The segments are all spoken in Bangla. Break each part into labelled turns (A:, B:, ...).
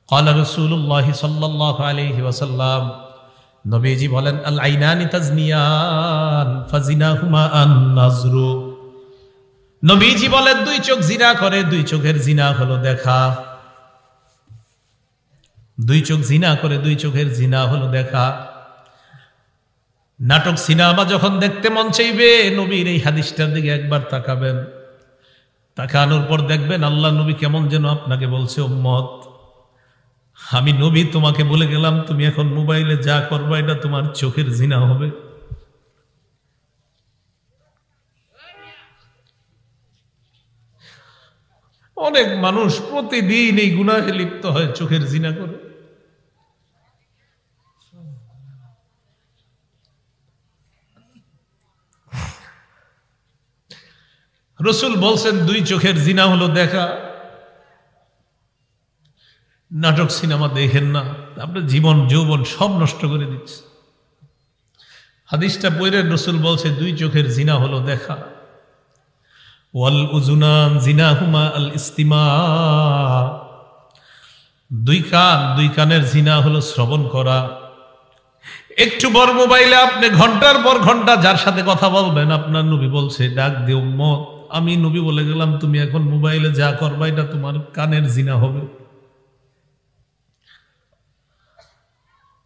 A: ক্বালা রাসূলুল্লাহ সাল্লাল্লাহু আলাইহি ওয়াসাল্লাম, নবীজি বলেন, আল আইনানি তাজনিয়ান ফাজিনাহুমা আন নাজরু। নবীজি বলেন, দুই চোখ জিনা করে, দুই চোখের জিনা হলো দেখা। দুই চোখ জিনা করে, দুই চোখের জিনা হলো দেখা। নাটক সিনেমা যখন দেখতে মন চাইবে, নবীর এই হাদিসটার দিকে একবার তাকাবেন। তাকানোর পর দেখবেন আল্লাহ নবী কেমন যেন আপনাকে বলছে, উম্মত, আমি নবী তোমাকে বলে গেলাম, তুমি এখন মোবাইলে যা করবা এটা তোমার চোখের জিনা হবে। অনেক মানুষ প্রতিদিন এই গুনাহে লিপ্ত হয়, চোখের জিনা করে। রাসূল বলছেন, দুই চোখের জিনা হলো দেখা। নাটক সিনেমা দেখেন না, আপনার জীবন যৌবন সব নষ্ট করে দিচ্ছে। হাদিসটা পড়ে রাসূল বলছে, দুই চোখের জিনা হলো দেখা। ওয়াল উযুনান জিনাহুমা আল ইস্তিমা। দুই কানের জিনা হলো শ্রবণ করা। একটু বড় মোবাইলে আপনি ঘন্টার পর ঘন্টা যার সাথে কথা বলবেন, আপনার নবী বলছে, ডাক দে উম্মত, আমি নবী বলে গেলাম, তুমি এখন মোবাইলে যা করবা এটা তোমার কানের জিনা হবে।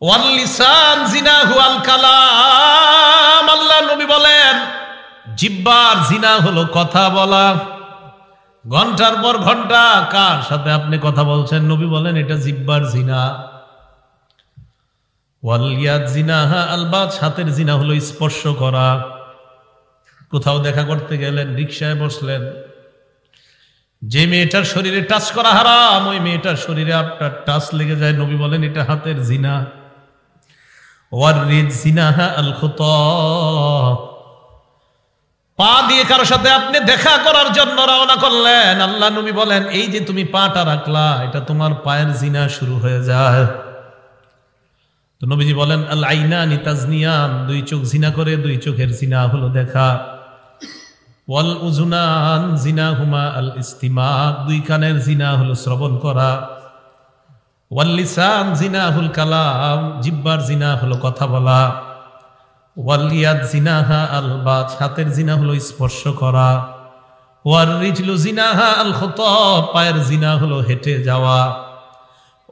A: ওয়াল লিসান জিনাহু আল কালাম। আল্লাহ নবী বলেন, জিহ্বার জিনা হলো কথা বলা। ঘন্টার পর ঘন্টা কার সাথে আপনি কথা বলছেন, নবী বলেন এটা জিহ্বার জিনা। ওয়াল ইয়াদ জিনাহা আল বাত। হাতের জিনা হলো স্পর্শ করা। কোথাও দেখা করতে গেলেন, রিকশায় বসলেন, যে মেয়েটার শরীরে টাচ করা হারাম, ওই মেয়েটার শরীরে আপনার টাচ লেগে যায়, নবী বলেন এটা হাতের জিনা। ওয়ার রিদ জিনাহা আল খুতা। পা দিয়ে কারোর সাথে আপনি দেখা করার জন্য রওনা করলেন, আল্লাহ নবী বলেন, এই যে তুমি পাটা রাখলা, এটা তোমার পায়ের জিনা শুরু হয়ে যায়। তো নবীজি বলেন, আল আইনানি তাজনিয়ান। দুই চোখ জিনা করে, দুই চোখের জিনা হলো দেখা। ওয়াল উযুনান জিনাহুমা আল ইস্তিমা। দুই কানের জিনা হলো শ্রবণ করা। ওয়াল লিসান জিনাহুল কালাম। জিহ্বার জিনা হলো কথা বলা। ওয়াল ইয়াদ জিনাহা আল বাত। হাতের জিনা হলো স্পর্শ করা। ওয়ার রিজলু জিনাহা আল খুতা। পায়ের জিনা হলো হেঁটে যাওয়া।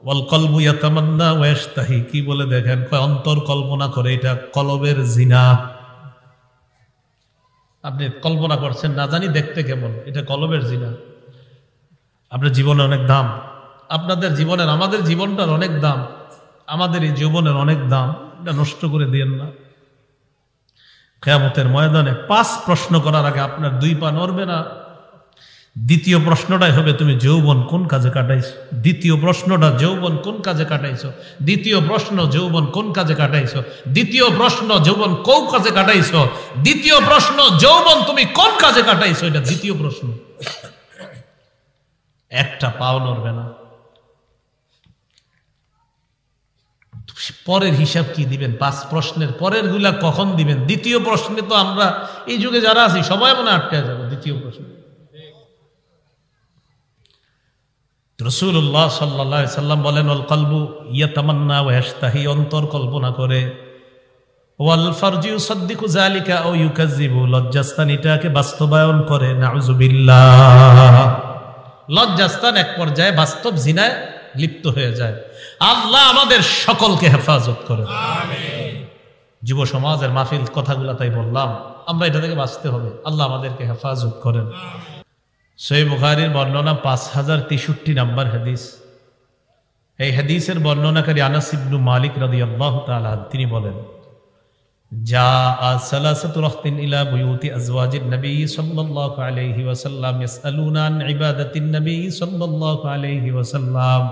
A: ওয়াল কলবু ইয়াতামান্না ওয়া ইয়াশতাহি। কি বলে দেখেন, অন্তর কল্পনা করে, এটা কলবের জিনা। আপনি কল্পনা করছেন, না জানি দেখতে কেমন, এটা কলবের জিনা। আপনার জীবনে অনেক দাম, আপনাদের জীবনের, আমাদের জীবনটার অনেক দাম, আমাদের এই জীবনের অনেক দাম। এটা নষ্ট করে দিয়েন না। কিয়ামতের ময়দানে 5 প্রশ্ন করার আগে আপনার 2 পা নড়বে না। দ্বিতীয় প্রশ্নটাই হবে, তুমি যৌবন কোন কাজে কাটাইছো। দ্বিতীয় প্রশ্নটা, যৌবন কোন কাজে কাটাইছো। দ্বিতীয় প্রশ্ন, যৌবন কোন কাজে কাটাইছো। দ্বিতীয় প্রশ্ন, যৌবন কোন কাজে কাটাইছো। দ্বিতীয় প্রশ্ন, যৌবন তুমি কোন কাজে কাটাইছো, এটা দ্বিতীয় প্রশ্ন। একটা পাও নড়বে না। পরের হিসাব কি দিবেন? 5 প্রশ্নের পরের গুলা কখন দিবেন? দ্বিতীয় প্রশ্নে তো আমরা এই যুগে যারা আছি সবাই মনে আটকে যাবো দ্বিতীয় প্রশ্ন। রাসূলুল্লাহ সাল্লাল্লাহু আলাইহি সাল্লাম বলেন, ওয়াল কলবু ইয়াতামান্না ওয়া ইয়াশতাহি। অন্তর কল্পনা করে। ওয়াল ফারজু ইউসাদ্দিকু যালিকা আও ইউকাযযিবু। লজ্জাস্থান এটাকে বাস্তবায়ন করে। নাউযুবিল্লাহ। লজ্জাস্থান এক পর্যায়ে বাস্তব জিনায় লিপ্ত হয়ে যায়। আল্লাহ আমাদের সকলকে হেফাজত করেন, আমিন। যুব সমাজের মাহফিল কথাগুলো তাই বললাম, আমরা এটা থেকে বাঁচতে হবে। আল্লাহ আমাদেরকে হেফাজত করেন। সহিহ বুখারীর বর্ণনা 5063 নম্বর হাদিস। এই হাদিসের বর্ণনাকারী আনাস ইবনে মালিক রাদিয়াল্লাহু তাআলা তিনি বলেন, জাআ সালাসাতু রাহতিন ইলা বুয়ুতি আজওয়াজিন নবী সাল্লাল্লাহু আলাইহি ওয়াসাল্লাম ইয়াসআলুনা আন ইবাদাতিন নবী সাল্লাল্লাহু আলাইহি ওয়াসাল্লাম।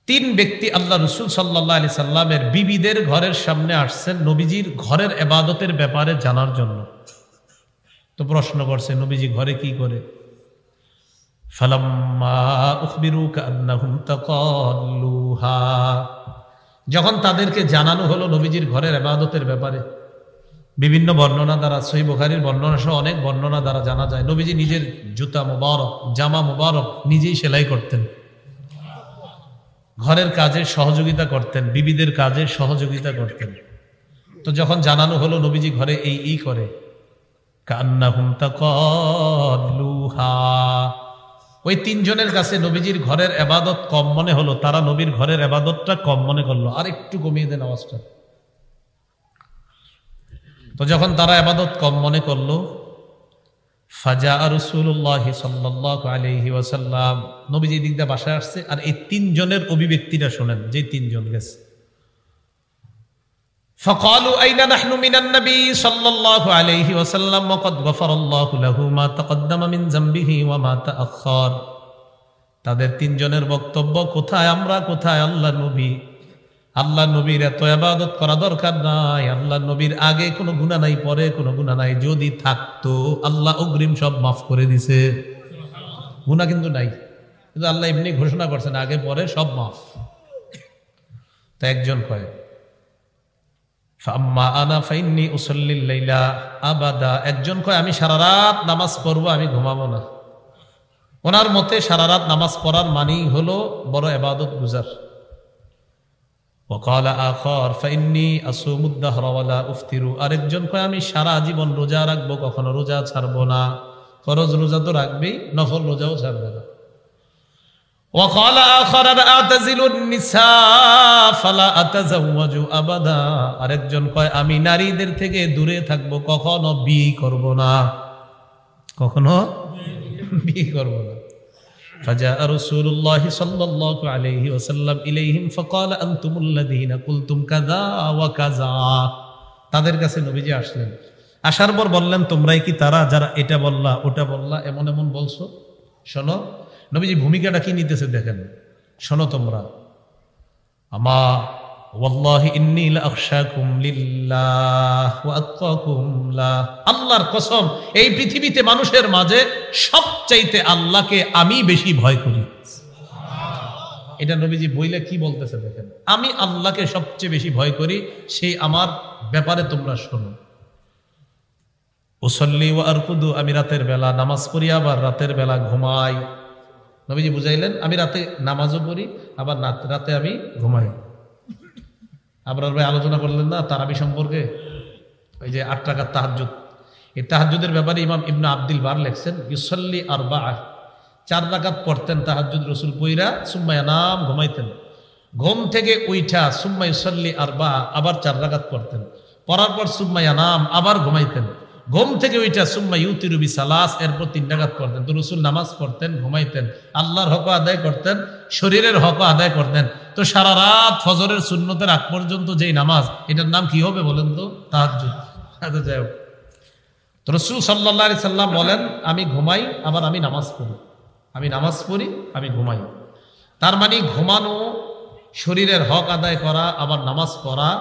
A: 3 ব্যক্তি আল্লাহ রাসূল সাল্লাল্লাহু আলাইহি সাল্লামের বিবিদের ঘরের সামনে আসছেন নবীজির ঘরের ইবাদতের ব্যাপারে জানার জন্য। তো প্রশ্ন করছে, নবীজি ঘরে কি করে? ফালাম্মা উখবিরু কান্নাহুম তাকাল্লুহা। যখন তাদেরকে জানানো হলো নবীজির ঘরের ইবাদতের ব্যাপারে, বিভিন্ন বর্ণনা দ্বারা, সহিহ বুখারীর বর্ণনা সহ অনেক বর্ণনা দ্বারা জানা যায় নবীজি নিজের জুতা মুবারক, জামা মুবারক নিজেই সেলাই করতেন। ঘরের কাজে সহযোগিতা করতেন, বিবিদের কাজে সহযোগিতা করতেন। তো যখন জানানো হলো নবীজি ঘরে এই করে, কান্নাহুম তাকাল্লুহা, ওই তিনজনের কাছে নবীজির ঘরের ইবাদত কম মনে হলো, তারা নবীর ঘরের ইবাদতটা কম মনে করলো, আর একটু কমিয়ে দেন আওয়াজটা। তো যখন তারা ইবাদত কম মনে করলো, ফাজা রাসূলুল্লাহ সাল্লাল্লাহু আলাইহি ওয়াসাল্লাম, নবীজি দিক দিয়ে বাসায় আসছে, আর এই তিনজনের অভিব্যক্তিটা শোনেন, যে তিনজন গেছে। فقالوا أين نحن من النبي صلى الله عليه وسلم وقد غفر الله له ما تقدم من ذنبه وما تأخر। তাদের তিনজনের বক্তব্য, কোথায় আমরা, কোথায় আল্লাহ নবী? আল্লাহ নবীর এত ইবাদত করা দরকার নাই, আল্লাহ নবীর আগে কোনো গুনাহ নাই, পরে কোনো গুনাহ নাই, যদি থাকতো আল্লাহ অগ্রিম সব মাফ করে দিছে। গুনাহ কিন্তু নাই, কিন্তু আল্লাহ এমনি ঘোষণা করছেন আগে পরে সব মাফ। তা একজন কয় ফাম্মা আনা ফাইন্নি উসাল্লিল লাইলা আবাদা, একজন কয় আমি সারা রাত নামাজ পড়বো, আমি ঘুমাবো না। ওনার মতে সারা রাত নামাজ পড়ার মানেই হলো বড় ইবাদত গুজার। ওয়াকালা আখার ফাইন্নি আসুমুদ দাহরা ওয়ালা উফতিরু, আরেকজন কয় আমি সারা জীবন রোজা রাখবো, কখনো রোজা ছাড়বো না। ফরজ রোজা তো রাখবেই, নফল রোজাও ছাড়বে না। وقال آخر أعتزل النساء فلا أتزوج أبدا, আরেকজন কয় আমি নারীদের থেকে দূরে থাকবো, কখনো বিয়ে করব না, কখনো বিয়ে করব না। فجاء رسول الله صلى الله عليه وسلم إليهم فقال أنتم الذين قلتم كذا وكذا, তাদের কাছে নবীজি আসলেন, আসার পর বললেন তোমরাই কি তারা যারা এটা বললা ওটা বললা এমন এমন বলছো? শোনো নবীজি ভূমিকাটা কি নিতেছে দেখেন, শোনো তোমরা, আমা ওয়াল্লাহি ইন্নী লাআখশাকুম লিল্লাহ ওয়া আত্তাকুম লাহ, আল্লাহর কসম এই পৃথিবীতে মানুষের মাঝে সবচাইতে আল্লাহকে আমি বেশি ভয় করি। এটা নবীজি বইলে কি বলতেছে দেখেন, আমি আল্লাহকে সবচেয়ে বেশি ভয় করি, সেই আমার ব্যাপারে তোমরা শোনো। উসাল্লি ওয়া আরকুদু, আমি রাতের বেলা নামাজ পড়ি, আবার রাতের বেলা ঘুমাই। নবীজি বুঝাইলেন আমি রাতে নামাজও পড়ি, আবার রাতে আমি ঘুমাই। আবরার ভাই আলোচনা করলেন না তারাবি সম্পর্কে, ওই যে 8 রাকাত তাহাজ্জুদ, এই তাহাজ্জুদের ব্যাপারে ইমাম ইবনে আব্দুল বার লেখছেন ইউসাল্লি আরবাআ, 4 রাকাত পড়তেন তাহাজ্জুদ রসুল পইরা, সুম্মা ইয়ানাম, ঘুমাইতেন, ঘুম থেকে উইঠা সুম্মা ইউসাল্লি আরবাআ, আবার 4 রাকাত পড়তেন, পড়ার পর সুম্মা ইয়ানাম, আবার ঘুমাইতেন, ঘুম থেকে ওইটা সুম্মা ইউতিরু বিসালাস, এরপর 3 রাকাত পড়তেন। তো রসুল নামাজ পড়তেন, ঘুমাইতেন, আল্লাহর হক আদায় করতেন, শরীরের হক আদায় করতেন। তো সারা রাত ফজরের সুন্নতের আগ পর্যন্ত যেই নামাজ, এটার নাম কি হবে বলেন তো? তাহাজ্জুদ। আচ্ছা যাই হোক, তো রসুল সাল্লাল্লাহু আলাইহি সাল্লাম বলেন আমি ঘুমাই, আবার আমি নামাজ পড়ি, আমি নামাজ পড়ি, আমি ঘুমাই। তার মানে ঘুমানো, শরীরের হক আদায় করা, আবার নামাজ পড়া।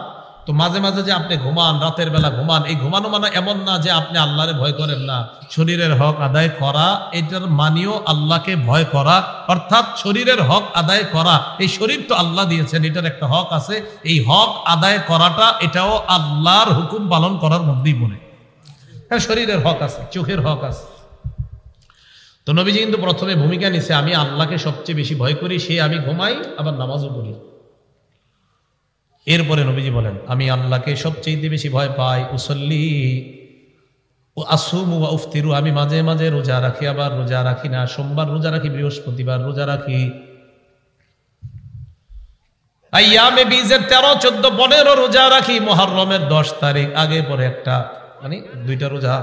A: তো মাঝে মাঝে যে আপনি ঘুমান, রাতের বেলা ঘুমান, এই ঘুমানো মানে এমন না যে আপনি আল্লাহরে ভয় করেন না, শরীরের হক আদায় করা, এটার মানিও আল্লাহকে ভয় করা, অর্থাৎ শরীরের হক আদায় করা। এই শরীর তো আল্লাহ দিয়েছেন, এটার একটা হক আছে, এই হক আদায় করাটা এটাও আল্লাহর হুকুম পালন করার মধ্যেই পড়ে। হ্যাঁ, শরীরের হক আছে, চোখের হক আছে। তো নবীজি কিন্তু প্রথমে ভূমিকা নিছে আমি আল্লাহকে সবচেয়ে বেশি ভয় করি, সে আমি ঘুমাই, আবার নামাজও পড়ি। এরপরে নবীজি বলেন আমি আল্লাহকে সবচেয়ে বেশি ভয় পাই, উসল্লি ও আসুমু ওয়া উফতিরু, আমি মাঝে মাঝে রোজা রাখি, আবার রোজা রাখি না, সোমবার রোজা রাখি, বৃহস্পতিবার রোজা রাখি। আইয়ামে বীজের 13, 14, 15 রোজা রাখি, মুহররমের 10 তারিখ আগে পরে একটা, মানে 2টা রোজা।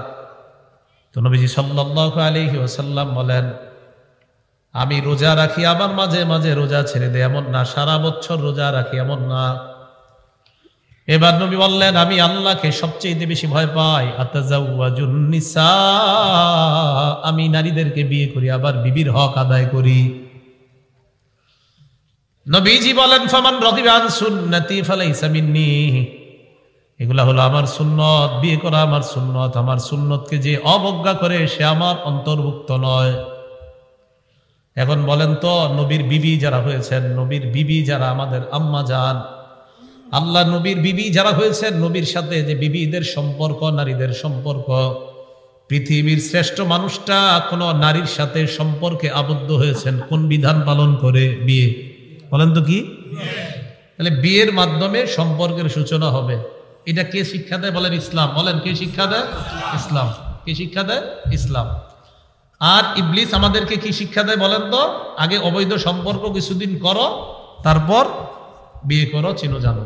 A: তো নবীজি সাল্লাল্লাহু আলাইহি ওয়াসাল্লাম বলেন আমি রোজা রাখি, আবার মাঝে মাঝে রোজা ছেড়ে দেয়, এমন না, সারা বছর রোজা রাখি এমন না। এবার নবী বললেন আমি আল্লাহকে সবচেয়ে বেশি ভয় পাই, আতাজাওয়াজুন নিসা, আমি নারীদেরকে বিয়ে করি, আবার বিবির হক আদায় করি। নবীজি বলেন ফামান রাগিবা আন সুন্নতি ফালাইসা মিন্নি, এগুলা হলো আমার সুন্নত, বিয়ে করা আমার সুন্নত, আমার সুন্নতকে যে অবজ্ঞা করে সে আমার অন্তর্ভুক্ত নয়। এখন বলেন তো নবীর বিবি যারা হয়েছেন, নবীর বিবি যারা আমাদের আম্মা জান, আল্লাহ নবীর বিবি যারা হয়েছেন, নবীর সাথে যে বিবিদের সম্পর্ক, নারীদের সম্পর্ক, পৃথিবীর শ্রেষ্ঠ মানুষটা কোন নারীর সাথে সম্পর্কে আবদ্ধ হয়েছেন কোন বিধান পালন করে? বিয়ে। বলেন তো কি? তাহলে বিয়ের মাধ্যমে সম্পর্কের সূচনা হবে। এটা কে শিক্ষা দেয় বলেন? ইসলাম। বলেন কে শিক্ষা দেয়? ইসলাম। কে শিক্ষা দেয়? ইসলাম। আর ইবলিস আমাদেরকে কি শিক্ষা দেয় বলেন তো? আগে অবৈধ সম্পর্ক কিছুদিন করো, তারপর বিয়ে করো, চিনো জানো।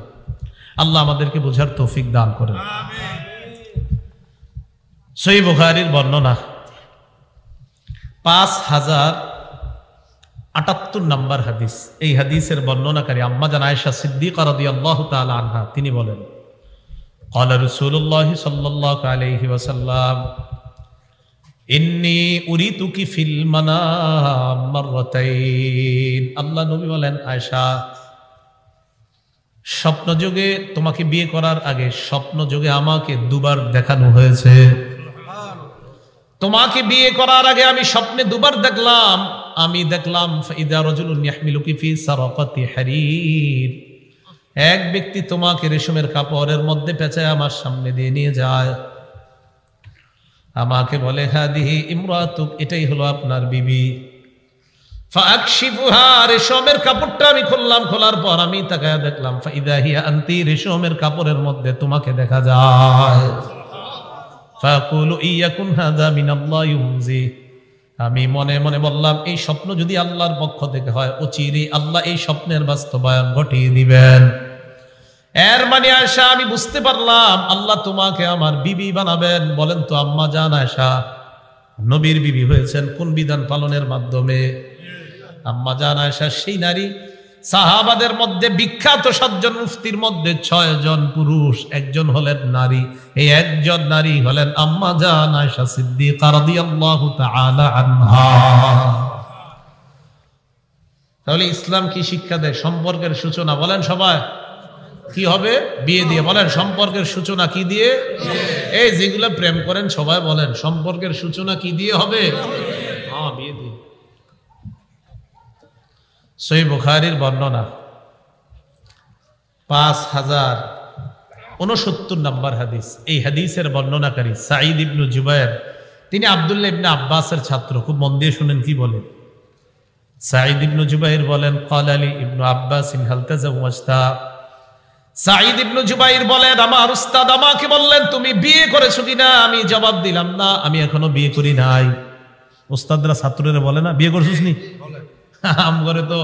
A: আল্লাহ আমাদেরকে বোঝার তৌফিক দান করেন। সহিহ বুখারীর বর্ণনা 5078 নম্বর হাদিস। এই হাদিসের বর্ণনাকারী আম্মা জান আয়েশা সিদ্দিকা রাদিয়াল্লাহু তাআলা আনহা, তিনি বলেন, ক্বালা রাসূলুল্লাহ সাল্লাল্লাহু আলাইহি ওয়াসাল্লাম ইন্নী উরিতুকি ফিল মানাম মাররাতাইন। আল্লাহ নবী বলেন, আয়েশা, স্বপ্ন যুগে তোমাকে বিয়ে করার আগে স্বপ্ন যুগে আমাকে দুবার দেখানো হয়েছে। তোমাকে বিয়ে করার আগে আমি স্বপ্নে দুবার দেখলাম। আমি দেখলাম ফাইদা রাজুলুন ইয়াহমিলুকি ফি সারাকাতি হারির, এক ব্যক্তি তোমাকে রেশমের কাপড়ের মধ্যে পেঁচায় আমার সামনে দিয়ে নিয়ে যায়। আমাকে বলে, হাদিহি ইমরাতুক, এটাই হলো আপনার বিবি। ফাকশিফুহা, রেশমের কাপড়টা আমি খুললাম। খোলার পর আমি তাকায় দেখলাম ফাইদা হিয়া আনতি, রেশমের কাপড়ের মধ্যে তোমাকে দেখা যায়। ফাকুলু ইয়াকুন হাযা মিনাল্লাহ ইউমজি, আমি মনে মনে বললাম এই স্বপ্ন যদি আল্লাহর পক্ষ থেকে হয়, অচিরে আল্লাহ এই স্বপ্নের বাস্তবায়ন ঘটিয়ে দিবেন। এর মানে আয়েশা, আমি বুঝতে পারলাম আল্লাহ তোমাকে আমার বিবি বানাবেন। বলেন তো আম্মা জান আয়েশা নবীর বিবি হয়েছেন কোন বিধান পালনের মাধ্যমে? আম্মা জান আয়েশা সেই নারী, সাহাবাদের মধ্যে বিখ্যাত 7 জন মুফতির মধ্যে 6 জন পুরুষ, একজন হলেন নারী। এই একজন নারী হলেন আম্মা জান আয়েশা সিদ্দিকা রাদিয়াল্লাহু তাআলা আনহা। তাহলে ইসলাম কি শিক্ষা দেয়? সম্পর্কের সূচনা। বলেন সবাই কি হবে? বিয়ে দিয়ে। বলেন সম্পর্কের সূচনা কি দিয়ে? এই যেগুলো প্রেম করেন সবাই বলেন সম্পর্কের সূচনা কি দিয়ে হবে? হ্যাঁ, বিয়ে দিয়ে। সহিহ বুখারীর বর্ণনা 5069 নম্বর হাদিস। এই হাদিসের বর্ণনাকারী সাঈদ ইবনে জুবায়ের, তিনি আব্দুল্লাহ ইবনে আব্বাসের ছাত্র। খুব মন দিয়ে শুনেন কি বলেন। সাঈদ ইবনে জুবায়ের বলেন, ক্বালা লি ইবনে আব্বাস হাল তাযাওয়াজতা। সাঈদ ইবনে জুবায়ের বলেন, আমার উস্তাদ আমাকে বললেন তুমি বিয়ে করেছো কিনা? আমি জবাব দিলাম না, আমি এখনো বিয়ে করি নাই। উস্তাদরা ছাত্ররা বলে না বিয়ে করছিস নি? আম করে তো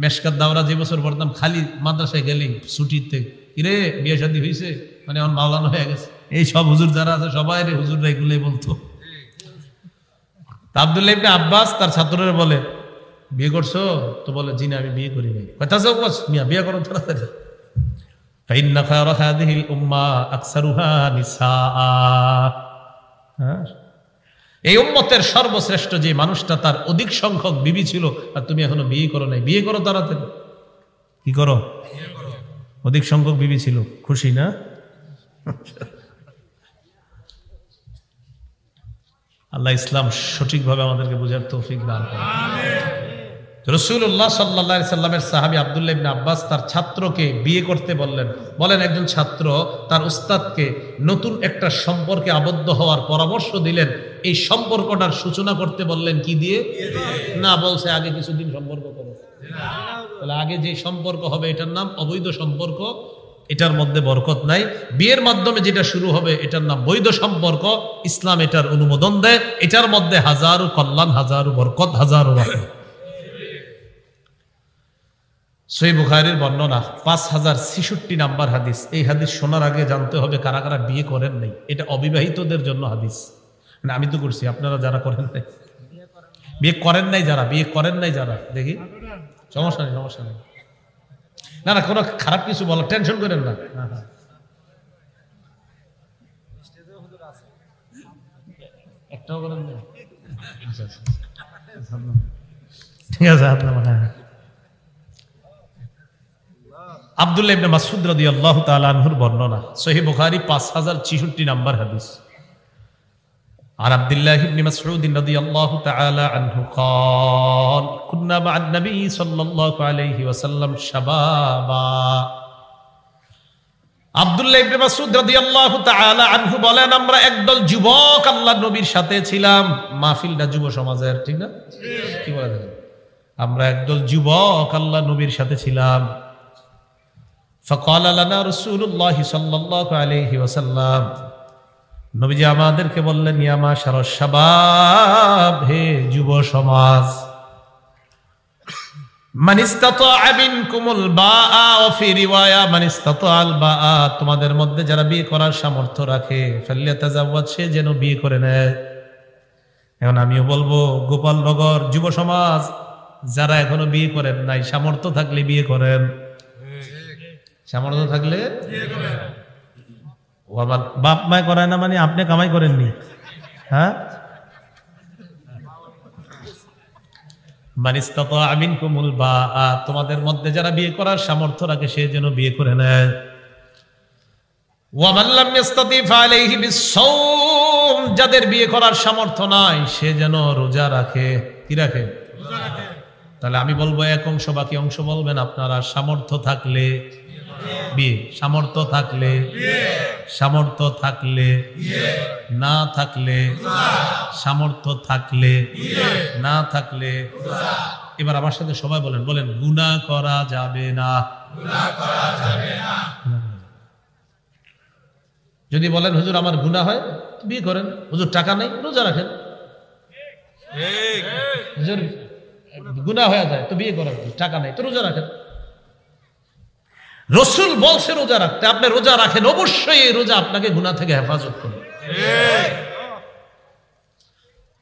A: মেশকাত দাওরা যে বছর পড়তাম, খালি মাদ্রাসায় গেলি ছুটিতে, কিরে বিয়ে শাদী হয়েছে, মানে আমার মাওলানা হয়ে গেছে। এই সব হুজুর যারা আছে সবাই হুজুররা এগুলোই বলতো। আব্দুল্লাহ ইবনে আব্বাস তার ছাত্ররা বলে, বিয়ে করছো? তো বলে, জি না, আমি বিয়ে করি নাই। কথা মিয়া বিয়ে করো তাড়াতাড়ি। ফাইন্না খায়রা হাযিহিল উম্মাহ আকসারুহা নিসাআ। এই উম্মতের সর্বশ্রেষ্ঠ যে মানুষটা, তার অধিক সংখ্যক বিবি ছিল, আর তুমি এখনো বিয়ে করো নাই। বিয়ে করো তাড়াতাড়ি। কি করো? অধিক সংখ্যক বিবি ছিল। খুশি না? আল্লাহ ইসলাম সঠিকভাবে আমাদেরকে বোঝার তৌফিক দান করেন। রাসূলুল্লাহ সাল্লাল্লাহু আলাইহি সাল্লামের সাহাবী আব্দুল্লাহ ইবনে আব্বাস তার ছাত্রকে বিয়ে করতে বললেন। বলেন একজন ছাত্র তার উস্তাদকে নতুন একটা সম্পর্কে আবদ্ধ হওয়ার পরামর্শ দিলেন। এই সম্পর্কটার সূচনা করতে বললেন কি দিয়ে? না, বলছে আগে কিছুদিন সম্পর্ক করো। তাহলে আগে যে সম্পর্ক হবে এটার নাম অবৈধ সম্পর্ক, এটার মধ্যে বরকত নাই। বিয়ের মাধ্যমে যেটা শুরু হবে এটার নাম বৈধ সম্পর্ক। ইসলাম এটার অনুমোদন দেয়। এটার মধ্যে হাজারো কল্যাণ, হাজারো বরকত, হাজারো রহমত। সহিহ বুখারীর বর্ণনা 5066 নাম্বার হাদিস। এই হাদিস শোনার আগে জানতে হবে কারা কারা বিয়ে করেন নাই। এটা অবিবাহিতদের জন্য হাদিস। না, আমি তো করছি, আপনারা যারা করেন নাই, বিয়ে করেন নাই যারা, বিয়ে করেন নাই যারা, দেখি সমস্যা নেই, সমস্যা নেই। না না, কোনো খারাপ কিছু বলো, টেনশন করেন না। একটাও করেন না? ঠিক আছে, আপনার আব্দুল্লাহ ইবনে মাসউদ রাদিয়াল্লাহু তাআলা আনহুর বর্ণনা, সহিহ বুখারী 5066 নাম্বার হাদিস। আর আব্দুল্লাহ ইবনে মাসউদ রাদিয়াল্লাহু তাআলা আনহু قال كنا مع النبي صلى الله عليه وسلم شبابا। আব্দুল্লাহ ইবনে মাসউদ রাদিয়াল্লাহু তাআলা আনহু বলেন, আমরা একদল যুবক আল্লাহর নবীর সাথে ছিলাম। মাহফিলটা যুব সমাজের, ঠিক না? কি বলে দেখেন, আমরা একদল যুবক আল্লাহ নবীর সাথে ছিলাম। ফাকালা লানা রাসূলুল্লাহ সাল্লাল্লাহু আলাইহি ওয়াসাল্লাম, নবীজি আমাদেরকে বললেন, ইয়া মাশারাশ শাবাব, হে যুব সমাজ, মান ইসতাতাআ মিনকুমুল বাআ ওয়া ফি রিওয়ায়া মান ইসতাতাআল বাআ, তোমাদের মধ্যে যারা বিয়ে করার সামর্থ্য রাখে ফাল্যাতাজাওয়াজ, সে যেন বিয়ে করে নেয়। এখন আমিও বলবো, গোপালনগর যুব সমাজ যারা এখনো বিয়ে করেন নাই, সামর্থ্য থাকলে বিয়ে করেন, সামর্থ্য থাকলে বিয়ে করেন। ও আবার বাপ মায় করায় না মানে আপনি কামাই করেননি? হ্যাঁ, মান ইসতাতাআ মিনকুমুল বাআ, তোমাদের মধ্যে যারা বিয়ে করার সামর্থ্য রাখে সে যেন বিয়ে করে নেয়। ওয়া মান লাম ইসতাতি ফালাইহি বিস-সাওম, যাদের বিয়ে করার সামর্থ্য নাই সে যেন রোজা রাখে। কি রাখে? রোজা রাখে। তাহলে আমি বলবো এক অংশ, বাকি অংশ বলবেন আপনারা। সামর্থ্য থাকলে বিয়ে, সামর্থ্য থাকলে বিয়ে, সামর্থ্য থাকলে বিয়ে, না থাকলে রোজা, সামর্থ্য থাকলে বিয়ে, না থাকলে রোজা। এবার আমার সাথে সবাই বলেন, বলেন গুনাহ করা যাবে না, গুনাহ করা যাবে না। যদি বলেন হুজুর আমার গুনাহ হয়, বিয়ে করেন। হুজুর টাকা নেই, রোজা রাখেন। হুজুর গুনাহ হয়ে যায় তো বিয়ে করেন, টাকা নেই তো রোজা রাখেন। রাসূল বলছে রোজা রাখতে, আপনি রোজা রাখেন, অবশ্যই এই রোজা আপনাকে গুনাহ থেকে হেফাজত করবে।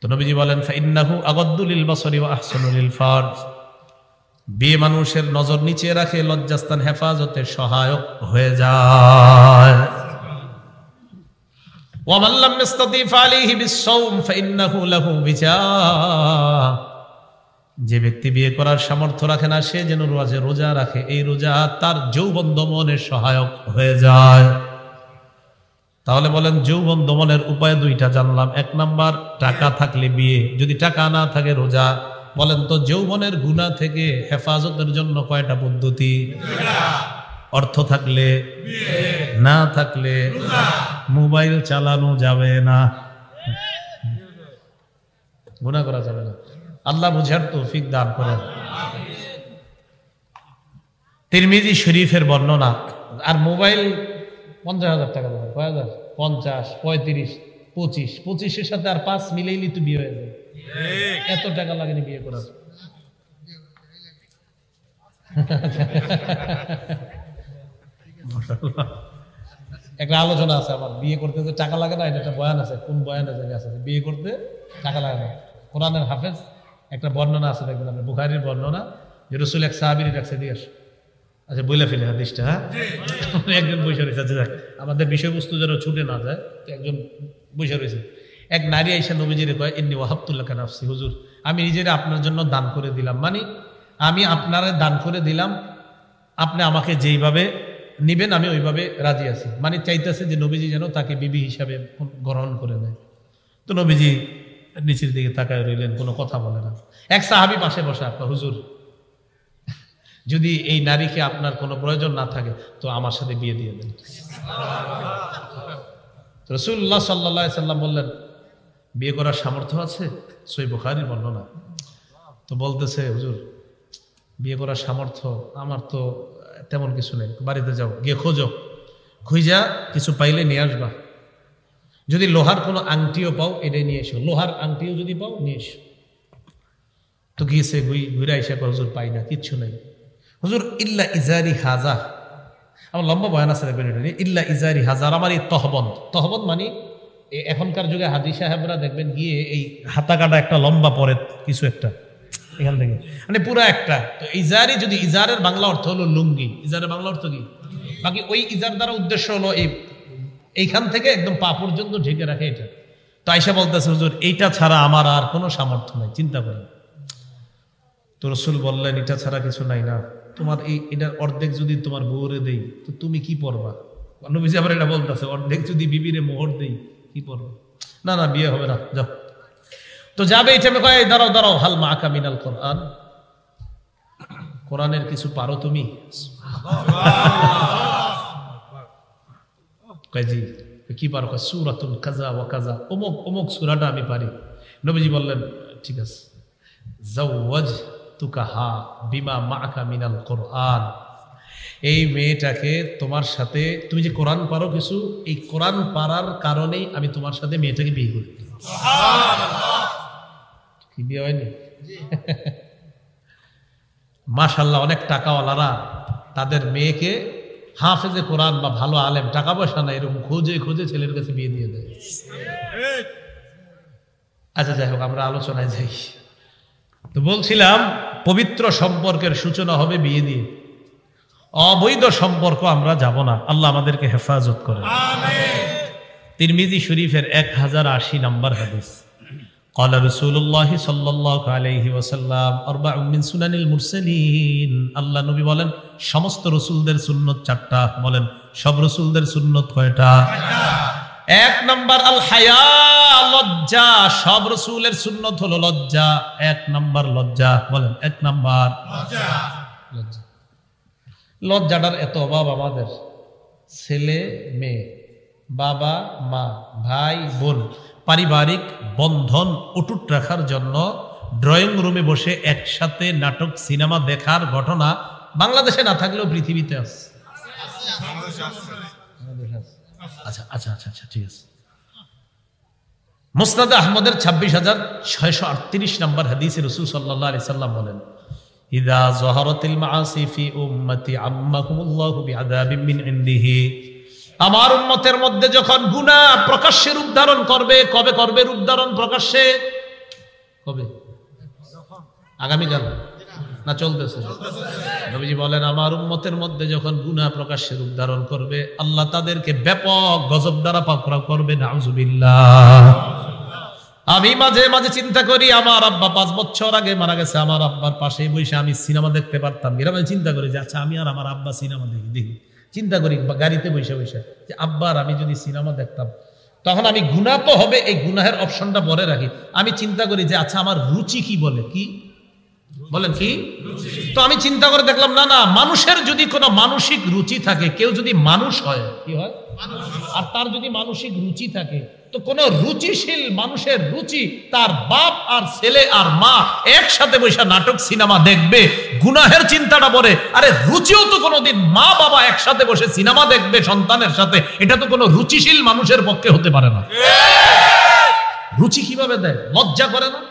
A: তো নবীজি বলেন, ফাইন্নাহু আগাদ্দু লিল বাসারি ওয়া আহসানু লিল ফারজ, বিয়ে মানুষের নজর নিচে রাখে, লজ্জাস্থান হেফাজতে সহায়ক হয়ে যায়। ওয়া মান লাম ইসতাতি ফালাইহি বিস-সাওম ফাইন্নাহু লাহু বিজা, যে ব্যক্তি বিয়ে করার সামর্থ্য রাখে না সে যেন রোজা রাখে, এই রোজা তার যৌবন দমনের সহায়ক হয়ে যায়। তাহলে বলেন যৌবন দমনের উপায় দুইটা জানলাম। এক নাম্বার, টাকা থাকলে বিয়ে, যদি টাকা না থাকে রোজা। বলেন তো যৌবনের গুনাহ থেকে হেফাজতের জন্য কয়টা পদ্ধতি? অর্থ থাকলে বিয়ে, না থাকলে রোজা। মোবাইল চালানো যাবে না, গুনাহ করা যাবে না। আল্লাহ বুঝার তৌফিক দান করেন। তিরমিজি শরীফের বর্ণনা। আর মোবাইল 50,000 টাকা দাম, কয় হাজার? 50, 35, 25, 25-এর সাথে আর 5 মিলেইলি তো বিয়ে হয়ে যায়। এত টাকা লাগেনি বিয়ে করার। একটা আলোচনা আছে আমার, বিয়ে করতে তো টাকা লাগে না, এটা একটা বয়ান আছে। কোন বয়ানে জায়গা আছে বিয়ে করতে টাকা লাগে না? কোরআনের হাফেজ একটা বর্ণনা আছে, দেখবেন আপনি, বুখারীর বর্ণনা, যে রাসূল এক সাহাবীর কাছে দিয়ে আসে। আচ্ছা বলে ফেলে হাদিসটা। হ্যাঁ, একজন বসে রয়েছে, যাক আমাদের বিষয়বস্তু যেন ছুটে না যায়, তো একজন বসে রয়েছে। এক নারী আইসা নবীজিরে কয়, ইন্নী ওয়াহাবতু লাকা নাফসি, হুজুর আমি নিজেরে আপনার জন্য দান করে দিলাম, মানে আমি আপনারে দান করে দিলাম, আপনি আমাকে যেইভাবে নিবেন আমি ওইভাবে রাজি আছি। মানে চাইতেছে যে নবীজি যেন তাকে বিবি হিসাবে গ্রহণ করে নেয়। তো নবীজি নিচের দিকে তাকায় রইলেন, কোনো কথা বলে না। এক সাহাবী পাশে বসে, আপনার হুজুর যদি এই নারীকে আপনার কোনো প্রয়োজন না থাকে তো আমার সাথে বিয়ে দিয়ে দেন। রাসূলুল্লাহ সাল্লাল্লাহু আলাইহি সাল্লাম বললেন, বিয়ে করার সামর্থ্য আছে? সহিহ বুখারীর বর্ণনা। তো বলতেছে, হুজুর বিয়ে করার সামর্থ্য আমার তো তেমন কিছু নেই। বাড়িতে যাও, গিয়ে খোঁজো, খুঁজা কিছু পাইলে নিয়ে আসবা। যদি লোহার কোনো আংটিও পাও এটাই নিয়ে এসো, লোহার আংটিও যদি পাও নিয়ে এসো। তো গিয়েছে, ঘুরে আইসা হুজুর পাই না, কিচ্ছু নেই। হুজুর ইল্লা ইজারি হাজা, আমার লম্বা বয়ান আছে, ইল্লা ইজারি হাজার, আমার এই তহবন্দ মানে এখনকার যুগে হাজি সাহেবরা দেখবেন গিয়ে এই হাতা কাটা একটা লম্বা পরে কিছু একটা এখান থেকে, মানে পুরো একটা। তো ইজারি, যদি ইজারের বাংলা অর্থ হলো লুঙ্গি, ইজারের বাংলা অর্থ কি? বাকি ওই ইজার দ্বারা উদ্দেশ্য হলো এইখান থেকে একদম পা পর্যন্ত ঢেকে রাখে এটা। তো আয়েশা বলতেছে, হুজুর এইটা ছাড়া আমার আর কোনো সামর্থ্য নাই, চিন্তা করেন। তো রাসূল বললেন, এটা ছাড়া কিছু নাই না, তোমার এটার অর্ধেক যদি তোমার বউরে দেই তো তুমি কি পরবা? নবীজি আবার এটা বলতেছে, অর্ধেক যদি বিবিরে মোহর দেই কি পরবা? না না, বিয়ে হবে না, যাও। তো যাবে, এটা কয়, দাঁড়াও দাঁড়াও, হাল মাআকা মিনাল কোরআন, কোরআনের কিছু পারো তুমি? কয় জি। কি পারো? সূরাতুল কাযা ওয়া কাযা, অমুক অমুক সূরাটা আমি পারি। নবীজি বললেন, ঠিক আছে, জাওয়াজ রাযাক্তুকাহা বিমা মাআকা মিনাল কোরআন, এই মেয়েটাকে তোমার সাথে, তুমি যে কোরআন পারো কিছু, এই কোরআন পারার কারণেই আমি তোমার সাথে মেয়েটাকে বিয়ে করি। কি বিয়ে হয়নি? মাশাআল্লাহ, অনেক টাকাওয়ালারা তাদের মেয়েকে হাফেজে কোরআন বা ভালো আলেম, টাকা পয়সা না, এরকম খোঁজে খোঁজে ছেলের কাছে বিয়ে দিয়ে দেয়। আচ্ছা যাই হোক, আমরা আলোচনায় যাই। তো বলছিলাম পবিত্র সম্পর্কের সূচনা হবে বিয়ে দিয়ে, অবৈধ সম্পর্ক আমরা যাব না। আল্লাহ আমাদেরকে হেফাজত করেন। তিরমিজি শরীফের 1080 নম্বর হাদিস, قال رسول الله صلى الله عليه وسلم أربع من سنن المرسلين, আল্লাহ নবী বলেন সমস্ত রাসূলদের সুন্নাত 4টা। বলেন সব রাসূলদের সুন্নাত কয়টা? 1 নাম্বার আল হায়া, লজ্জা। সব রাসূলের সুন্নাত হলো লজ্জা। 1 নাম্বার লজ্জা। বলেন 1 নাম্বার লজ্জা। লজ্জাটার এত অভাব আমাদের। ছেলে মেয়ে, বাবা মা, ভাই বোন, পারিবারিক বন্ধন অটুট রাখার জন্য ড্রয়িং রুমে বসে একসাথে নাটক সিনেমা দেখার ঘটনা বাংলাদেশে না থাকলেও পৃথিবীতে আছে। আচ্ছা আচ্ছা আচ্ছা আচ্ছা, ঠিক আছে। মুসনাদ আহমদের 26,638 নম্বর হাদিসে রাসূল সাল্লাল্লাহু আলাইহি সাল্লাম বলেন, ইযা যাহারাতিল মাআসি ফি উম্মতি আম্মাকুমুল্লাহু বিআযাবিন মিন ইনদিহি, আমার উম্মতের মধ্যে যখন গুনাহ প্রকাশ্যে রূপ ধারণ করবে, কবে করবে রূপ ধারণ প্রকাশ্যে? কবে? আগামীকাল না চলতেছে? নবীজি বলেন আমার উম্মতের মধ্যে যখন গুনাহ প্রকাশ্যে রূপ ধারণ করবে, আল্লাহ তাদেরকে ব্যাপক গজব দ্বারা পাকড়াও করবে। নাউযুবিল্লাহ। আমি মাঝে মাঝে চিন্তা করি, আমার আব্বা 5 বছর আগে মারা গেছে, আমার আব্বার পাশে বসে আমি সিনেমা দেখতে পারতাম। গ্রামে চিন্তা করি যে আচ্ছা আমি আর আমার আব্বা সিনেমা দেখি, চিন্তা করি গাড়িতে বসে বসে যে আব্বার আমি যদি সিনেমা দেখতাম, তখন আমি গুনাহ তো হবে, এই গুনাহের অপশনটা পরে রাখি। আমি চিন্তা করি যে আচ্ছা আমার রুচি কি বলে, কি বলেন কি? তো আমি চিন্তা করে দেখলাম না না, মানুষের যদি কোনো মানসিক রুচি থাকে, কেউ যদি মানুষ হয়, কি হয়? আর তার যদি মানসিক রুচি থাকে, তো কোন রুচিশীল মানুষের রুচি, তার বাপ আর ছেলে আর মা একসাথে বসে নাটক সিনেমা দেখবে, গুনাহের চিন্তাটা পড়ে। আরে রুচিও তো কোনোদিন মা বাবা একসাথে বসে সিনেমা দেখবে সন্তানের সাথে, এটা তো কোনো রুচিশীল মানুষের পক্ষে হতে পারে না। রুচি কিভাবে দেয়? লজ্জা করে না?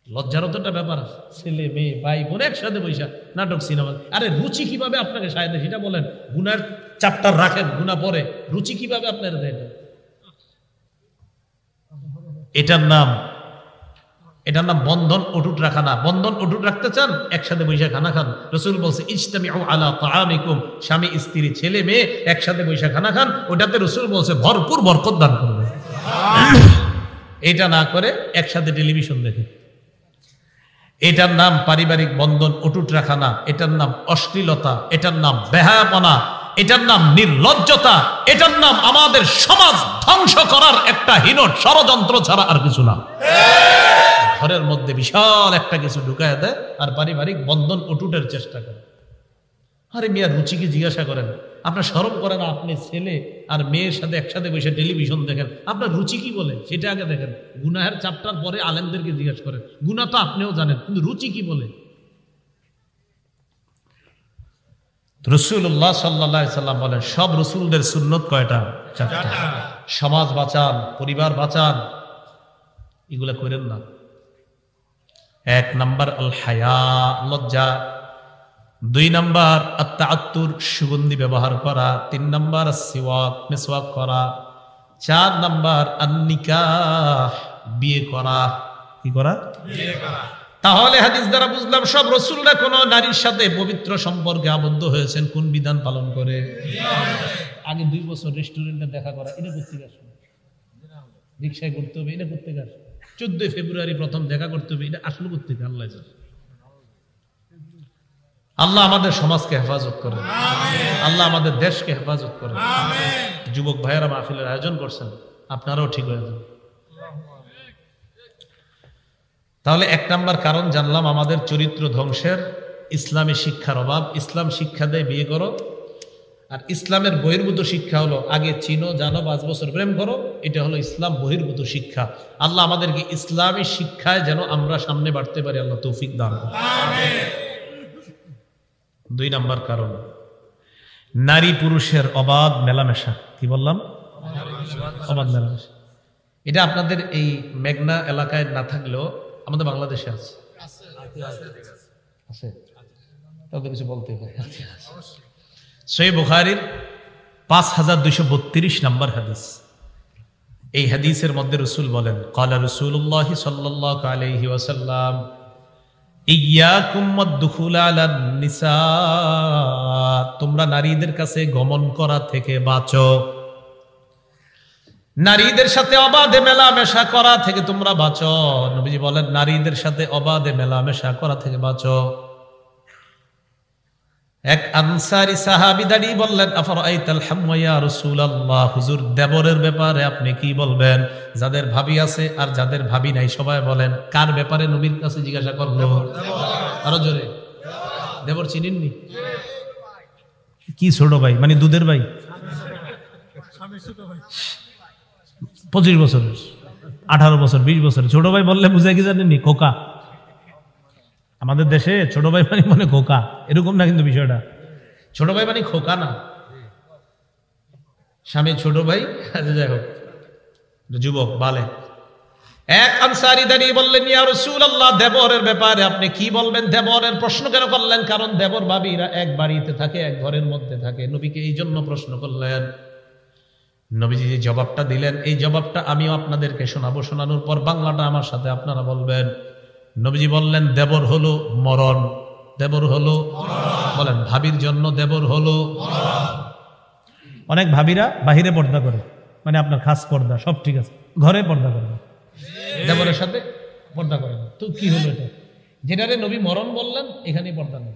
A: লজ্জারও তো একটা ব্যাপার আছে। ছেলে মেয়ে ভাই বোন একসাথে বৈশা নাটক সিনেমা, আরে রুচি কিভাবে আপনাকে সাহায্য? সেটা বলেন। গুনার চ্যাপ্টার রাখেন, গুনাহ পরে রুচি কিভাবে আপনারা দেন? এটার নাম বন্ধন অটুট রাখা না। বন্ধন অটুট রাখতে চান, একসাথে বৈশা খানা খান। রাসূল বলছে ইজতামিউ আলা তাআমিকুম, স্বামী স্ত্রী ছেলে মেয়ে একসাথে বৈশা খানা খান, ওটাতে রাসূল বলছে ভরপুর বরকত দান করবে। এটা না করে একসাথে টেলিভিশন দেখে, এটার নাম পারিবারিক বন্ধন অটুট রাখা না, এটার নাম অশ্লীলতা, এটার নাম বেহায়াপনা, এটার নাম নির্লজ্জতা, এটার নাম আমাদের সমাজ ধ্বংস করার একটা হীন ষড়যন্ত্র ছাড়া আর কিছু না। ঘরের মধ্যে বিশাল একটা কিছু ঢুকায় দেয় আর পারিবারিক বন্ধন অটুটের চেষ্টা করে। আরে মিয়া, রুচিকে জিজ্ঞাসা করেন। আপনার শরম করে না? আপনি ছেলে আর মেয়ের সাথে একসাথে বসে টেলিভিশন দেখেন, আপনার রুচি কি বলে সেটা আগে দেখেন। গুনাহের চ্যাপ্টার পরে আলেমদেরকে জিজ্ঞাসা করেন। গুনাহ তো আপনিও জানেন, কিন্তু রুচি কি বলে? রাসূলুল্লাহ সাল্লাল্লাহু আলাইহি সাল্লাম বলেন সব রাসূলদের সুন্নাত কয়টা? 4টা। সমাজ বাঁচান, পরিবার বাঁচান, এগুলা করেন না। 1 নাম্বার আল হায়া, লজ্জা। 2 নাম্বার আত-তাআত্তুর, সুগন্ধি ব্যবহার করা। 3 নাম্বার সিওয়াক, মিসওয়াক করা। 4 নাম্বার আন-নিকাহ, বিয়ে করা। কি করা? বিয়ে করা। তাহলে হাদিস দ্বারা বুঝলাম সব রাসূলরা কোন নারীর সাথে পবিত্র সম্পর্কে আবদ্ধ হয়েছেন কোন বিধান পালন করে? আগে 2 বছর রেস্টুরেন্টে দেখা করা, এটা করতে গেছে, রিকশায় করতে হবে, এটা করতে গেছে। 14 ফেব্রুয়ারি প্রথম দেখা করতে হবে, এটা আসলে করতে হবে। আল্লাহ জানে। আল্লাহ আমাদের সমাজকে হেফাজত করেন, আল্লাহ আমাদের দেশকে হেফাজত করেন। যুবক ভাইয়েরা মাহফিলের আয়োজন করছেন, আপনারাও ঠিক হয়ে যান। তাহলে 1 নাম্বার কারণ জানলাম আমাদের চরিত্র ধ্বংসের, ইসলামী শিক্ষার অভাব। ইসলাম শিক্ষা দেয় বিয়ে করো, আর ইসলামের বহির্ভূত শিক্ষা হলো আগে চিনো, জানো, 5 বছর প্রেম করো। এটা হলো ইসলাম বহির্ভূত শিক্ষা। আল্লাহ আমাদেরকে ইসলামী শিক্ষায় যেন আমরা সামনে বাড়তে পারি, আল্লাহ তৌফিক দান করুন। আমিন। 2 নাম্বার কারণ, নারী পুরুষের অবাধ মেলামেশা। কি বললাম? অবাধ মেলামেশা। এটা আপনাদের এই মেঘনা এলাকায় না থাকলেও আমাদের বাংলাদেশে আছে। আছে, তাদের কিছু বলতে হয়। সহিহ বুখারীর 5232 নম্বর হাদিস। এই হাদিসের মধ্যে রাসূল বলেন, ক্বালা রাসূলুল্লাহ সাল্লাল্লাহু আলাইহি ওয়াসাল্লাম, ইয়াকুম ওয়াদ-দুখুল আলান নিসা, তোমরা নারীদের কাছে গমন করা থেকে বাঁচো, নারীদের সাথে অবাধে মেলামেশা করা থেকে তোমরা বাঁচো। নবীজি বলেন, নারীদের সাথে অবাধে মেলামেশা করা থেকে বাঁচো। এক আনসারী সাহাবী দাঁড়িয়ে বললেন, আফরাআইতাল হাম্মা ইয়া রাসূলুল্লাহ, হুজুর দেবরের ব্যাপারে আপনি কি বলবেন? যাদের ভাবি আছে আর যাদের ভাবি নাই সবাই বলেন। কার ব্যাপারে নবীর কাছে জিজ্ঞাসা করলো? আরো জোরে। দেবর চিনেননি? কি ছোট ভাই, মানে দুধের ভাই? 25 বছরের, 18 বছর, 20 বছর ছোট ভাই বললে বুঝে কি জানেননি? খোকা। আমাদের দেশে ছোট ভাই মানে খোকা, এরকম না কিন্তু বিষয়টা। ছোট ভাই মানে খোকা না, স্বামী ছোট ভাই, যাই হোক যুবক বালে। এক আনসারী দাঁড়িয়ে বললেন, ইয়া রাসূলুল্লাহ, দেবরের ব্যাপারে আপনি কি বলবেন? দেবরের প্রশ্ন কেন করলেন? কারণ দেবর ভাবিরা এক বাড়িতে থাকে, এক ঘরের মধ্যে থাকে। নবীকে এই জন্য প্রশ্ন করলেন। নবীজি যে জবাবটা দিলেন, এই জবাবটা আমিও আপনাদেরকে শোনাবো। শোনানোর পর বাংলাটা আমার সাথে আপনারা বলবেন। নবীজি বললেন, দেবর হলো মরণ। দেবর হলো বলেন, ভাবির জন্য দেবর হলো। অনেক ভাবিরা বাহিরে পর্দা করে, মানে আপনার খাস পর্দা সব ঠিক আছে, ঘরে পর্দা করে না, দেবরের সাথে পর্দা করে না। তো কি হলো এটা? যেটারে নবী মরণ বললেন, এখানেই পর্দা নেই।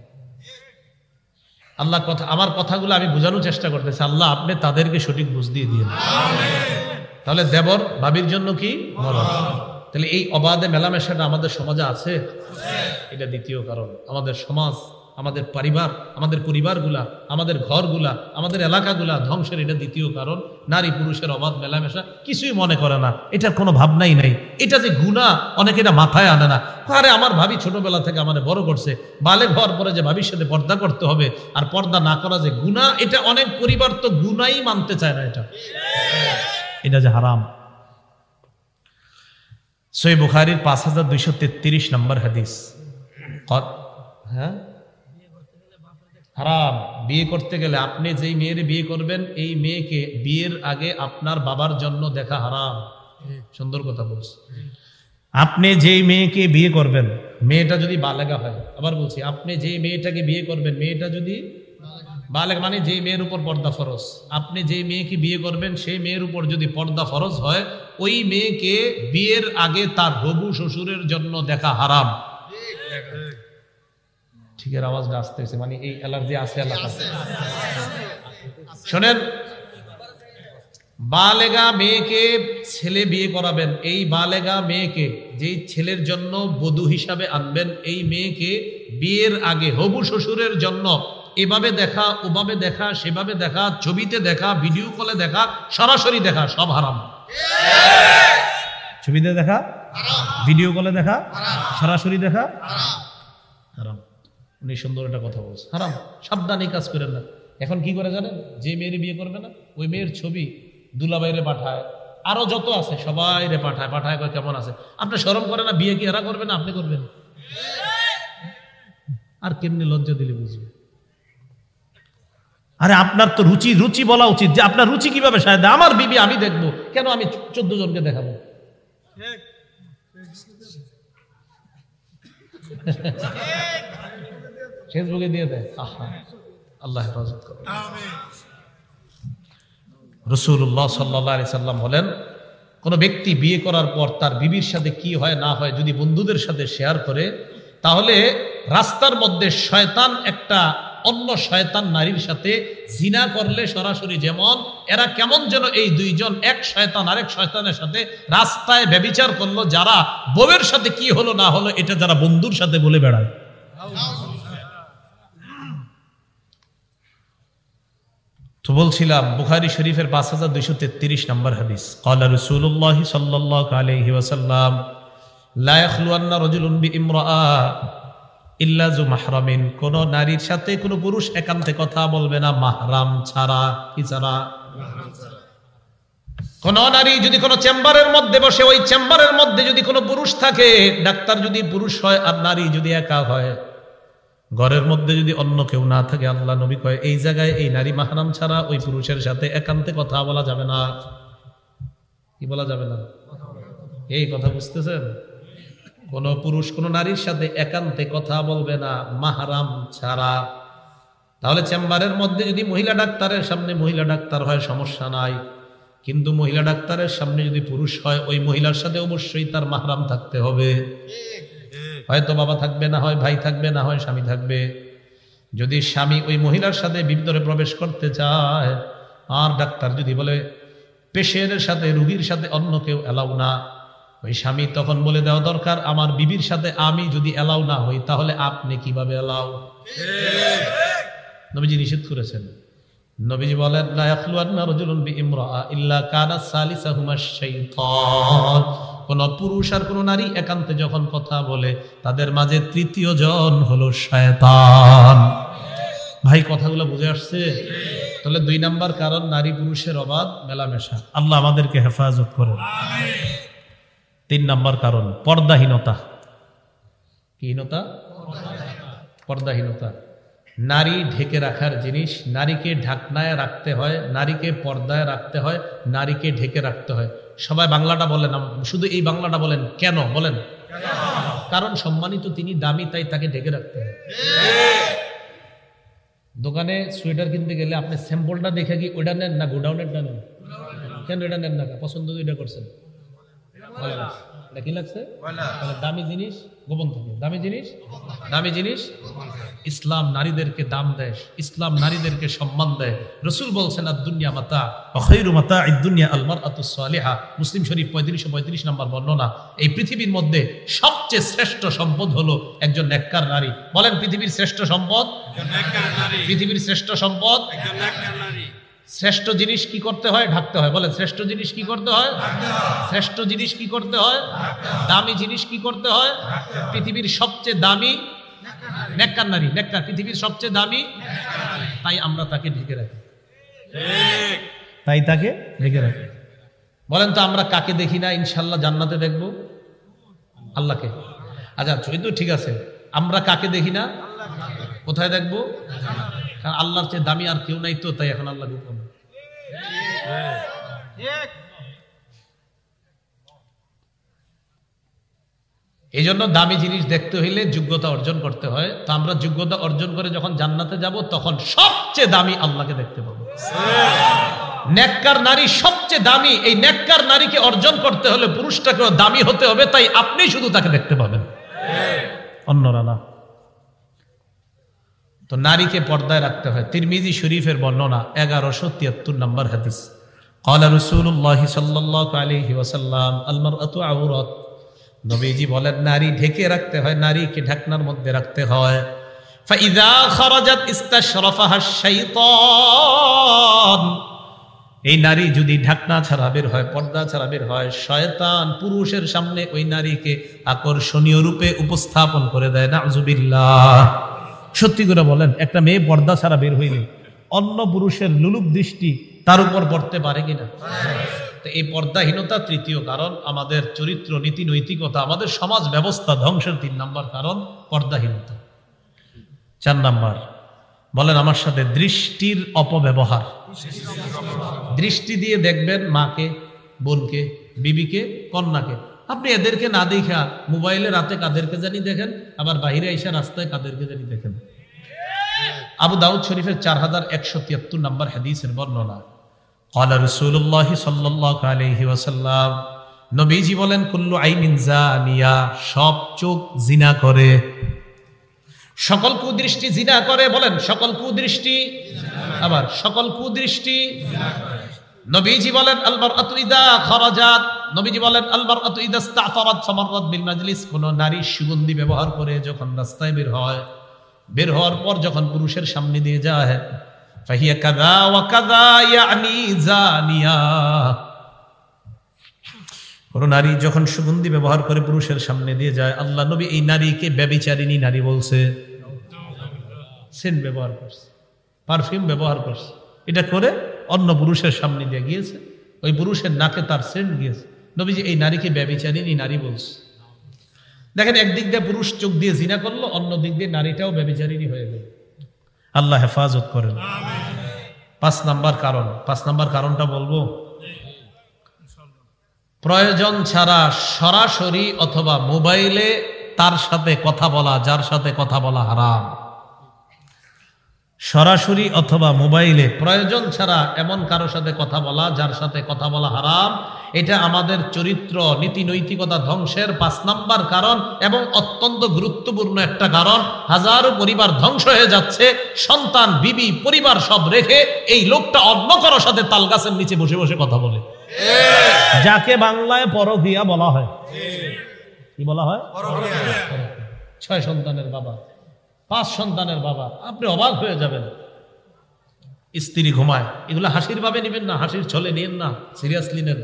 A: আল্লাহ কথা, আমার কথাগুলো আমি বোঝানোর চেষ্টা করতেছি, আল্লাহ আপনি তাদেরকে সঠিক বুঝ দিয়ে দিন। তাহলে দেবর ভাবির জন্য কি মরণ। তাহলে এই অবাধে মেলামেশাটা আমাদের সমাজে আছে, এটা দ্বিতীয় কারণ। আমাদের সমাজ, আমাদের পরিবার, আমাদের পরিবারগুলা, আমাদের ঘরগুলা, আমাদের এলাকাগুলা ধ্বংসের এটা দ্বিতীয় কারণ। নারী পুরুষের অবাধ মেলামেশা, কিছুই মনে করে না, এটার কোনো ভাবনাই নাই। এটা যে গুনাহ, অনেকে এটা মাথায় আনে না। আরে আমার ভাবি ছোটবেলা থেকে আমাদের বড় করছে, বালে ঘর পরে যে ভাবির সাথে পর্দা করতে হবে, আর পর্দা না করা যে গুনাহ, এটা অনেক পরিবার তো গুনাহই মানতে চায় না। এটা যে হারাম। সহিহ বুখারীর 5233 নম্বর হাদিস। হ্যাঁ, হারাম। বিয়ে করতে গেলে আপনি যেই মেয়ের বিয়ে করবেন, এই মেয়েকে বিয়ের আগে আপনার বাবার জন্য দেখা হারাম। সুন্দর কথা বলছি। আপনি যেই মেয়েকে বিয়ে করবেন, মেয়েটা যদি বালেগা হয়, আবার বলছি, আপনি যেই মেয়েটাকে বিয়ে করবেন, মেয়েটা যদি বালেগা, মানে যেই মেয়ের উপর পর্দা ফরজ, আপনি যেই মেয়েকে বিয়ে করবেন সেই মেয়ের উপর যদি পর্দা ফরজ হয়, ওই মেয়েকে বিয়ের আগে তার হবু শ্বশুরের জন্য দেখা হারাম। ঠিকের আওয়াজটা আসতেছে, মানে এই অ্যালার্জি আছে এলাকা। শোনেন, বালেগা মেয়েকে ছেলে বিয়ে করাবেন, এই বালেগা মেয়েকে যেই ছেলের জন্য বধূ হিসাবে আনবেন, এই মেয়েকে বিয়ের আগে হবু শ্বশুরের জন্য এভাবে দেখা, ওভাবে দেখা, সেভাবে দেখা, ছবিতে দেখা, ভিডিও কলে দেখা, সরাসরি দেখা, সব হারাম। ছবিতে দেখা, ভিডিও কলে দেখা, সরাসরি দেখা হারাম। উনি সুন্দর একটা কথা বলছে, হারাম। সাবধানে কাজ করেন না। এখন কি করে জানেন? যে মেয়ের বিয়ে করবে না, ওই মেয়ের ছবি দুলাভাইরে পাঠায়, আরো যত আছে সবাই রে পাঠায়, পাঠায় কয় কেমন আছে। আপনি শরম করে না? বিয়ে কি এরা করবে না, আপনি করবেন? আর কেমনি লজ্জা দিলে বুঝবে? আরে আপনার তো রুচি, রুচি বলা উচিত যে আপনার রুচি কিভাবে সাহায্য। আমার বিবি আমি দেখবো কেন, আমি 14 জনকে দেখাবো? ফেসবুকে দিয়ে দেয়। আল্লাহ হেফাজত করুন। রাসূলুল্লাহ সাল্লাল্লাহু আলাইহি সাল্লাম বলেন, কোন ব্যক্তি বিয়ে করার পর তার বিবির সাথে কি হয় না হয় যদি বন্ধুদের সাথে শেয়ার করে, তাহলে রাস্তার মধ্যে শয়তান একটা অন্য শয়তান নারীর সাথে জিনা করলে সরাসরি, যেমন এরা কেমন যেন এই দুইজন, এক শয়তান আরেক শয়তানের সাথে রাস্তায় ব্যভিচার করলো, যারা বউয়ের সাথে কি হলো না হলো এটা যারা বন্ধুর সাথে বলে বেড়ায়। তো বলছিলাম বুখারী শরীফের 5233 নম্বর হাদিস, ক্বালা রাসূলুল্লাহ সাল্লাল্লাহু আলাইহি ওয়াসাল্লাম লা ইয়াখলুয়ান্না রাজুলুন বিইমরাআ ইল্লা যু মাহরামিন, কোন নারীর সাথে কোন পুরুষ একান্তে কথা বলবে না মাহরাম ছাড়া। কি ছাড়া? কোন নারী যদি কোন চেম্বারের মধ্যে বসে, ওই চেম্বারের মধ্যে যদি কোনো পুরুষ থাকে, ডাক্তার যদি পুরুষ হয় আর নারী যদি একা হয়, ঘরের মধ্যে যদি অন্য কেউ না থাকে, আল্লাহ নবী কয় এই জায়গায় এই নারী মাহরাম ছাড়া ওই পুরুষের সাথে একান্তে কথা বলা যাবে না। কি বলা যাবে না? এই কথা বুঝতেছেন? কোন পুরুষ কোন নারীর সাথে একান্তে কথা বলবে না মাহরাম ছাড়া। তাহলে চেম্বারের মধ্যে যদি মহিলা ডাক্তারের সামনে মহিলা ডাক্তার হয় সমস্যা নাই, কিন্তু মহিলা ডাক্তারের সামনে যদি পুরুষ হয়, ওই মহিলার সাথে অবশ্যই তার মাহরাম থাকতে হবে। হয়তো বাবা থাকবে, না হয় ভাই থাকবে, না হয় স্বামী থাকবে। যদি স্বামী ওই মহিলার সাথে ভিতরে প্রবেশ করতে চায় আর ডাক্তার যদি বলে পেশেন্টের সাথে রোগীর সাথে অন্য কেউ এলাও না, ওই স্বামী তখন বলে দেওয়া দরকার আমার বিবির সাথে আমি যদি এলাও না হই তাহলে আপনি কিভাবে এলাও? নবীজি নিষেধ করেছেন। নবীজি বলেন লা ইয়াখলুয়ান্না রাজুলুন বিইমরাআ ইল্লা কানা সালিসাহুমা শাইতান, কোন পুরুষ আর কোন নারী একান্তে যখন কথা বলে তাদের মাঝে তৃতীয় জন হলো শয়তান। ভাই কথাগুলো বুঝে আসছে? তাহলে 2 নাম্বার কারণ নারী পুরুষের অবাধ মেলামেশা। আল্লাহ আমাদেরকে হেফাজত করুন। 3 নাম্বার কারণ পর্দাহীনতা। কিহীনতা? পর্দাহীনতা। নারী ঢেকে রাখার জিনিস, নারীকে ঢাকনায় রাখতে হয়, নারীকে পর্দায় রাখতে হয়, নারীকে ঢেকে রাখতে হয়। সবাই বাংলাটা বলেন, শুধু এই বাংলাটা বলেন। কেন বলেন? কারণ সম্মানিত তিনি, দামি, তাই তাকে ঢেকে রাখতে হয়। দোকানে সোয়েটার কিনতে গেলে আপনি স্যাম্পলটা দেখে কি ওটা নেন না গোডাউনেরটা নেন? কেন এটা নেন না? পছন্দ এটা করছেন, কি লাগছে? দামি জিনিস গোপন থাকে। দামি জিনিস, দামি জিনিস। ইসলাম নারীদেরকে দাম দেয়, ইসলাম নারীদেরকে সম্মান দেয়। রাসূল বলছেন আদ-দুনিয়া মাতা ওয়া খায়রু মাতা'আদ দুনিয়া আল মারআতুস সালিহা। মুসলিম শরীফ 3535 নম্বর বর্ণনা। এই পৃথিবীর মধ্যে সবচেয়ে শ্রেষ্ঠ সম্পদ হলো একজন নেককার নারী। বলেন পৃথিবীর শ্রেষ্ঠ সম্পদ একজন নেককার নারী। পৃথিবীর শ্রেষ্ঠ সম্পদ একজন নেককার নারী। শ্রেষ্ঠ জিনিস কি করতে হয়? ঢাকতে হয়। বলেন শ্রেষ্ঠ জিনিস কি করতে হয়? শ্রেষ্ঠ জিনিস কি করতে হয়? দামি জিনিস কি করতে হয়? পৃথিবীর সবচেয়ে দামি নেককার নারী, নেককার পৃথিবীর সবচেয়ে দামি, তাই আমরা তাকে ঢেকে রাখি। তাই তাকে ঢেকে রাখি। বলেন তো আমরা কাকে দেখি না ইনশাআল্লাহ জান্নাতে দেখবো? আল্লাহকে। আচ্ছা তো ঠিক আছে, আমরা কাকে দেখি না? কোথায় দেখবো? কারণ আল্লাহর চেয়ে দামি আর কেউ নাই, তো তাই এখন আল্লাহ গোপন। এই জন্য দামি জিনিস দেখতে হইলে যোগ্যতা অর্জন করতে হয়। তো আমরা যোগ্যতা অর্জন করে যখন জান্নাতে যাব তখন সবচেয়ে দামি আল্লাহকে দেখতে পাবো। নেককার নারী সবচেয়ে দামি। এই নেককার নারীকে অর্জন করতে হলে পুরুষটাকেও দামি হতে হবে, তাই আপনি শুধু তাকে দেখতে পাবেন, অন্যরা না। তো নারীকে পর্দায় রাখতে হয়। তিরমিজি শরীফের বর্ণনা 1173 নম্বর হাদিস, ক্বালা রাসূলুল্লাহ সাল্লাল্লাহু আলাইহি ওয়াসাল্লাম আল মারআতু আওরাত। নবীজি বলেন নারী ঢেকে রাখতে হয়, নারীকে ঢাকনার মধ্যে রাখতে হয়। ফাইযা খারাজাত ইস্তাশরাফাহা শাইতান, এই নারী যদি ঢাকনা ছাড়া বের হয়, পর্দা ছাড়া বের হয়, শয়তান পুরুষের সামনে ওই নারীকে আকর্ষণীয় রূপে উপস্থাপন করে দেয়। নাউযুবিল্লাহ। সত্যি করে বলেন, একটা মেয়ে পর্দা ছাড়া বের হইলে অন্য পুরুষের লুলুপ দৃষ্টি তার উপর পড়তে পারে কিনা? তো এই পর্দাহীনতা তৃতীয় কারণ। আমাদের চরিত্র, নীতি, নৈতিকতা, আমাদের সমাজ ব্যবস্থা ধ্বংসের 3 নম্বর কারণ পর্দাহীনতা। 4 নম্বর বলেন আমার সাথে, দৃষ্টির অপব্যবহার। দৃষ্টি দিয়ে দেখবেন মাকে, বোনকে, বিবিকে, কন্যাকে। আপনি এদেরকে না দেখা মোবাইলে রাতে কাদেরকে জানি দেখেন, আবার বাহিরে আইসা রাস্তায় কাদেরকে জানি দেখেন। আবু দাউদ শরীফের 4173 নম্বর হাদিসের বর্ণনা, ক্বালা রাসূলুল্লাহ সাল্লাল্লাহু আলাইহি ওয়াসাল্লাম, নবীজি বলেন কুল্লু আইনিন জানিয়া, সব চোখ জিনা করে। সকল কুদৃষ্টি জিনা করে। বলেন সকল কুদৃষ্টি, আবার সকল কুদৃষ্টি জিনা করে। নবীজি বলেন আল মারআতু ইযা খারাজাত, নবীজি বলেন আল মারআতু ইযা ইসতা'তারাত ফামাররাত বিল মাজলিস, কোন নারী সুগন্ধি ব্যবহার করে যখন রাস্তায় বের হয়, বের হওয়ার পর যখন পুরুষের সামনে দিয়ে যায়, ফাহিয়া কাযা ওয়া কাযা ইয়ানি জানিয়া। কোন নারী যখন সুগন্ধি ব্যবহার করে পুরুষের সামনে দিয়ে যায়, আল্লাহ নবী এই নারীকে ব্যভিচারিণী নারী বলছে। সেন্ট ব্যবহার করছে, পারফিউম ব্যবহার করছে, এটা করে অন্য পুরুষের সামনে দিয়ে গিয়েছে, ওই পুরুষের নাকে তার সেন্ট গিয়েছে, নবীজি এই নারীকে ব্যভিচারিণী নারী বলছে। দেখেন, একদিক দিয়ে পুরুষ চোখ দিয়ে জিনা করলো, অন্য দিক দিয়ে নারীটাও ব্যভিচারিণী হয়ে গেল। আল্লাহ হেফাজত করেন। 5 নাম্বার কারণটা বলবো, প্রয়োজন ছাড়া সরাসরি অথবা মোবাইলে তার সাথে কথা বলা, যার সাথে কথা বলা হারাম। সরাসরি অথবা মোবাইলে প্রয়োজন ছাড়া এমন কারো সাথে কথা বলা, যার সাথে কথা বলা হারাম। এটা আমাদের চরিত্র, নীতি নৈতিকতা ধ্বংসের 5 নাম্বার কারণ এবং অত্যন্ত গুরুত্বপূর্ণ একটা কারণ। হাজারো পরিবার ধ্বংস হয়ে যাচ্ছে, সন্তান, বিবি, পরিবার সব রেখে এই লোকটা অন্য কারো সাথে তাল গাছের নিচে বসে বসে কথা বলে, যাকে বাংলায় পরকীয়া বলা হয়। কি বলা হয়? 6 সন্তানের বাবা, 5 সন্তানের বাবা, আপনি অবাক হয়ে যাবেন। স্ত্রী ঘুমায়, এগুলো হাসির ভাবে নেবেন না, হাসির ছলে নিয়েন না, সিরিয়াসলি নেন।